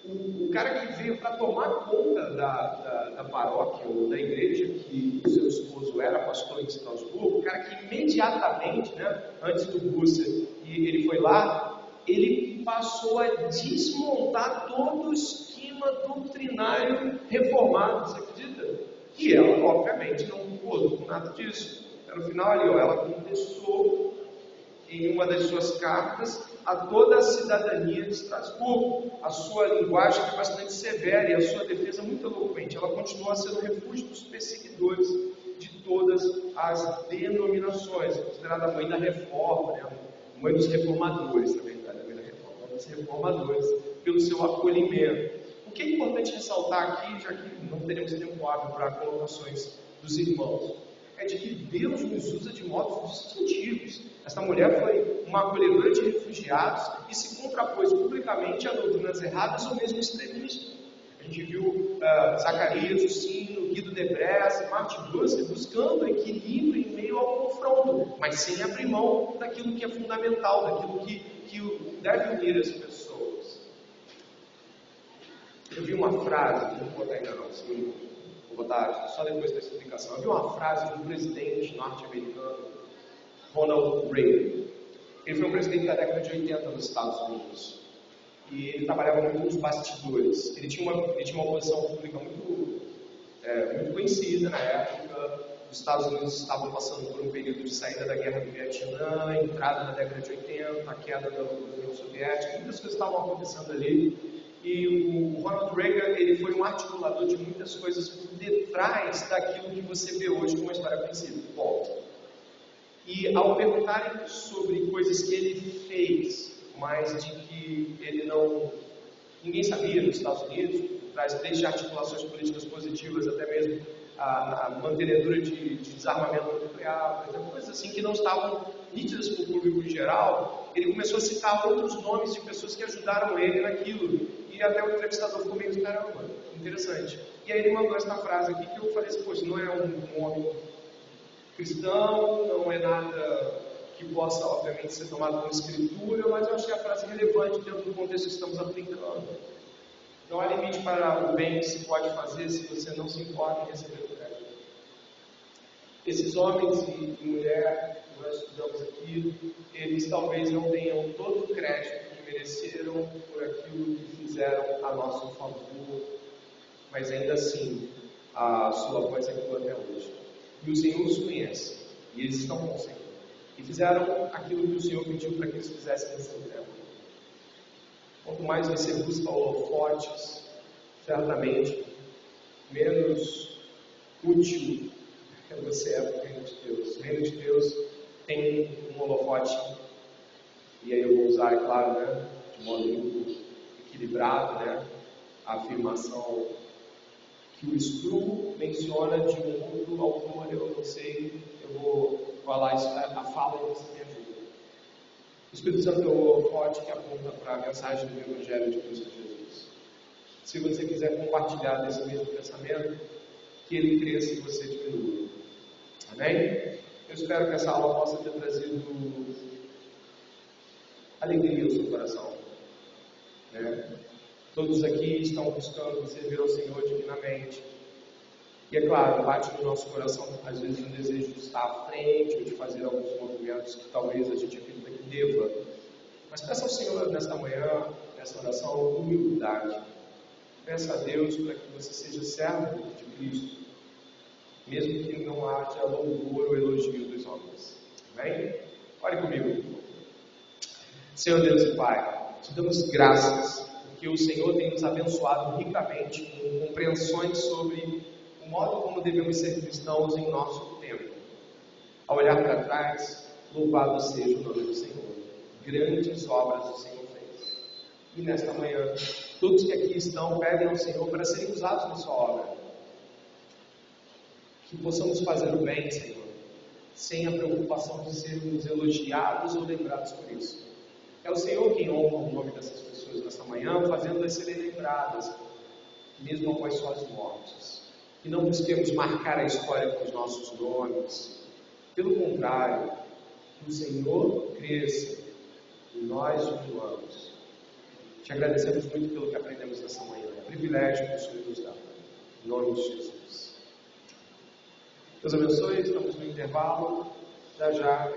O cara que veio para tomar conta da paróquia ou da igreja que o seu esposo era pastor em Estrasburgo, o cara que imediatamente, né, antes do Busser, e ele foi lá, ele passou a desmontar todo o esquema doutrinário reformado, você acredita? E ela, obviamente, não concordou com nada disso. No final ali, ela contestou em uma das suas cartas a toda a cidadania de Estrasburgo. A sua linguagem foi bastante severa e a sua defesa muito eloquente. Ela continua sendo refúgio dos perseguidores de todas as denominações. É considerada a mãe da reforma, né? Mãe dos reformadores, na verdade, a mãe da reforma, mãe dos reformadores, pelo seu acolhimento. O que é importante ressaltar aqui, já que não teremos tempo hábil para colocações dos irmãos, é de que Deus nos usa de modos distintivos. Esta mulher foi uma acolhedora de refugiados e se contrapôs publicamente a doutrinas erradas ou mesmo extremismo. A gente viu Zacarias, Justino, Guido de Bresse, Martin Luther buscando equilíbrio em meio ao confronto, mas sem abrir mão daquilo que é fundamental, daquilo que deve unir as pessoas. Eu vi uma frase, não vou botar ainda não, vou botar só depois da explicação. Eu vi uma frase do presidente norte-americano, Ronald Reagan. Ele foi um presidente da década de 80 nos Estados Unidos. E ele trabalhava muito nos bastidores. Ele tinha uma posição pública muito conhecida na época. Os Estados Unidos estavam passando por um período de saída da guerra do Vietnã, entrada na década de 80, a queda da União Soviética, muitas coisas estavam acontecendo ali. E o Ronald Reagan, ele foi um articulador de muitas coisas por detrás daquilo que você vê hoje como uma história conhecida. Ponto. E ao perguntarem sobre coisas que ele fez, mas de que ele não... ninguém sabia nos Estados Unidos, traz desde articulações políticas positivas até mesmo a mantenedura de desarmamento nuclear, por exemplo, coisas assim que não estavam nítidas para o público em geral, ele começou a citar outros nomes de pessoas que ajudaram ele naquilo. E até o entrevistador ficou meio, caramba, interessante. E aí ele mandou essa frase aqui que eu falei assim, poxa, não é um homem cristão, não é nada que possa, obviamente, ser tomado como escritura, mas eu achei a frase relevante dentro do contexto que estamos aplicando. Não há limite para o bem que se pode fazer se você não se importa em receber o crédito. Esses homens e mulheres que nós estudamos aqui, eles talvez não tenham todo o crédito que mereceram por aquilo que fizeram a nosso favor, mas ainda assim, a sua voz ecoa até hoje. E o Senhor os conhece, e eles estão com o Senhor. E fizeram aquilo que o Senhor pediu para que eles fizessem nesse tempo. Quanto mais você busca holofotes, certamente, menos útil você é para o reino de Deus. O reino de Deus tem um holofote, e aí eu vou usar, é claro, né, de modo muito equilibrado, né, a afirmação que o Sproul menciona de um outro autor, eu não sei, eu vou falar isso, a fala e você me ajuda. O Espírito Santo é o holofote que aponta para a mensagem do Evangelho de Cristo Jesus. Se você quiser compartilhar desse mesmo pensamento, que ele cresça e você diminua. Amém? Eu espero que essa aula possa ter trazido alegria ao seu coração. Né? Todos aqui estão buscando servir ao Senhor divinamente. E é claro, bate no nosso coração, às vezes, um desejo de estar à frente ou de fazer alguns movimentos que talvez a gente acredita que deva. Mas peça ao Senhor nesta manhã, nesta oração, humildade. Peça a Deus para que você seja servo de Cristo, mesmo que não haja louvor ou elogio dos homens. Amém? Ore comigo. Senhor Deus e Pai, te damos graças, porque o Senhor tem nos abençoado ricamente com compreensões sobre o modo como devemos ser cristãos em nosso tempo. Ao olhar para trás, louvado seja o nome do Senhor. Grandes obras o Senhor fez. E nesta manhã, todos que aqui estão pedem ao Senhor para serem usados na sua obra. Que possamos fazer o bem, Senhor, sem a preocupação de sermos elogiados ou lembrados por isso. É o Senhor quem honra o nome dessas pessoas nesta manhã, fazendo-as serem lembradas, mesmo após suas mortes. Que não busquemos marcar a história com os nossos nomes. Pelo contrário, que o Senhor cresça e nós diminuamos. Te agradecemos muito pelo que aprendemos nessa manhã. É um privilégio que o Senhor nos dá. Em nome de Jesus. Deus abençoe, estamos no intervalo. Já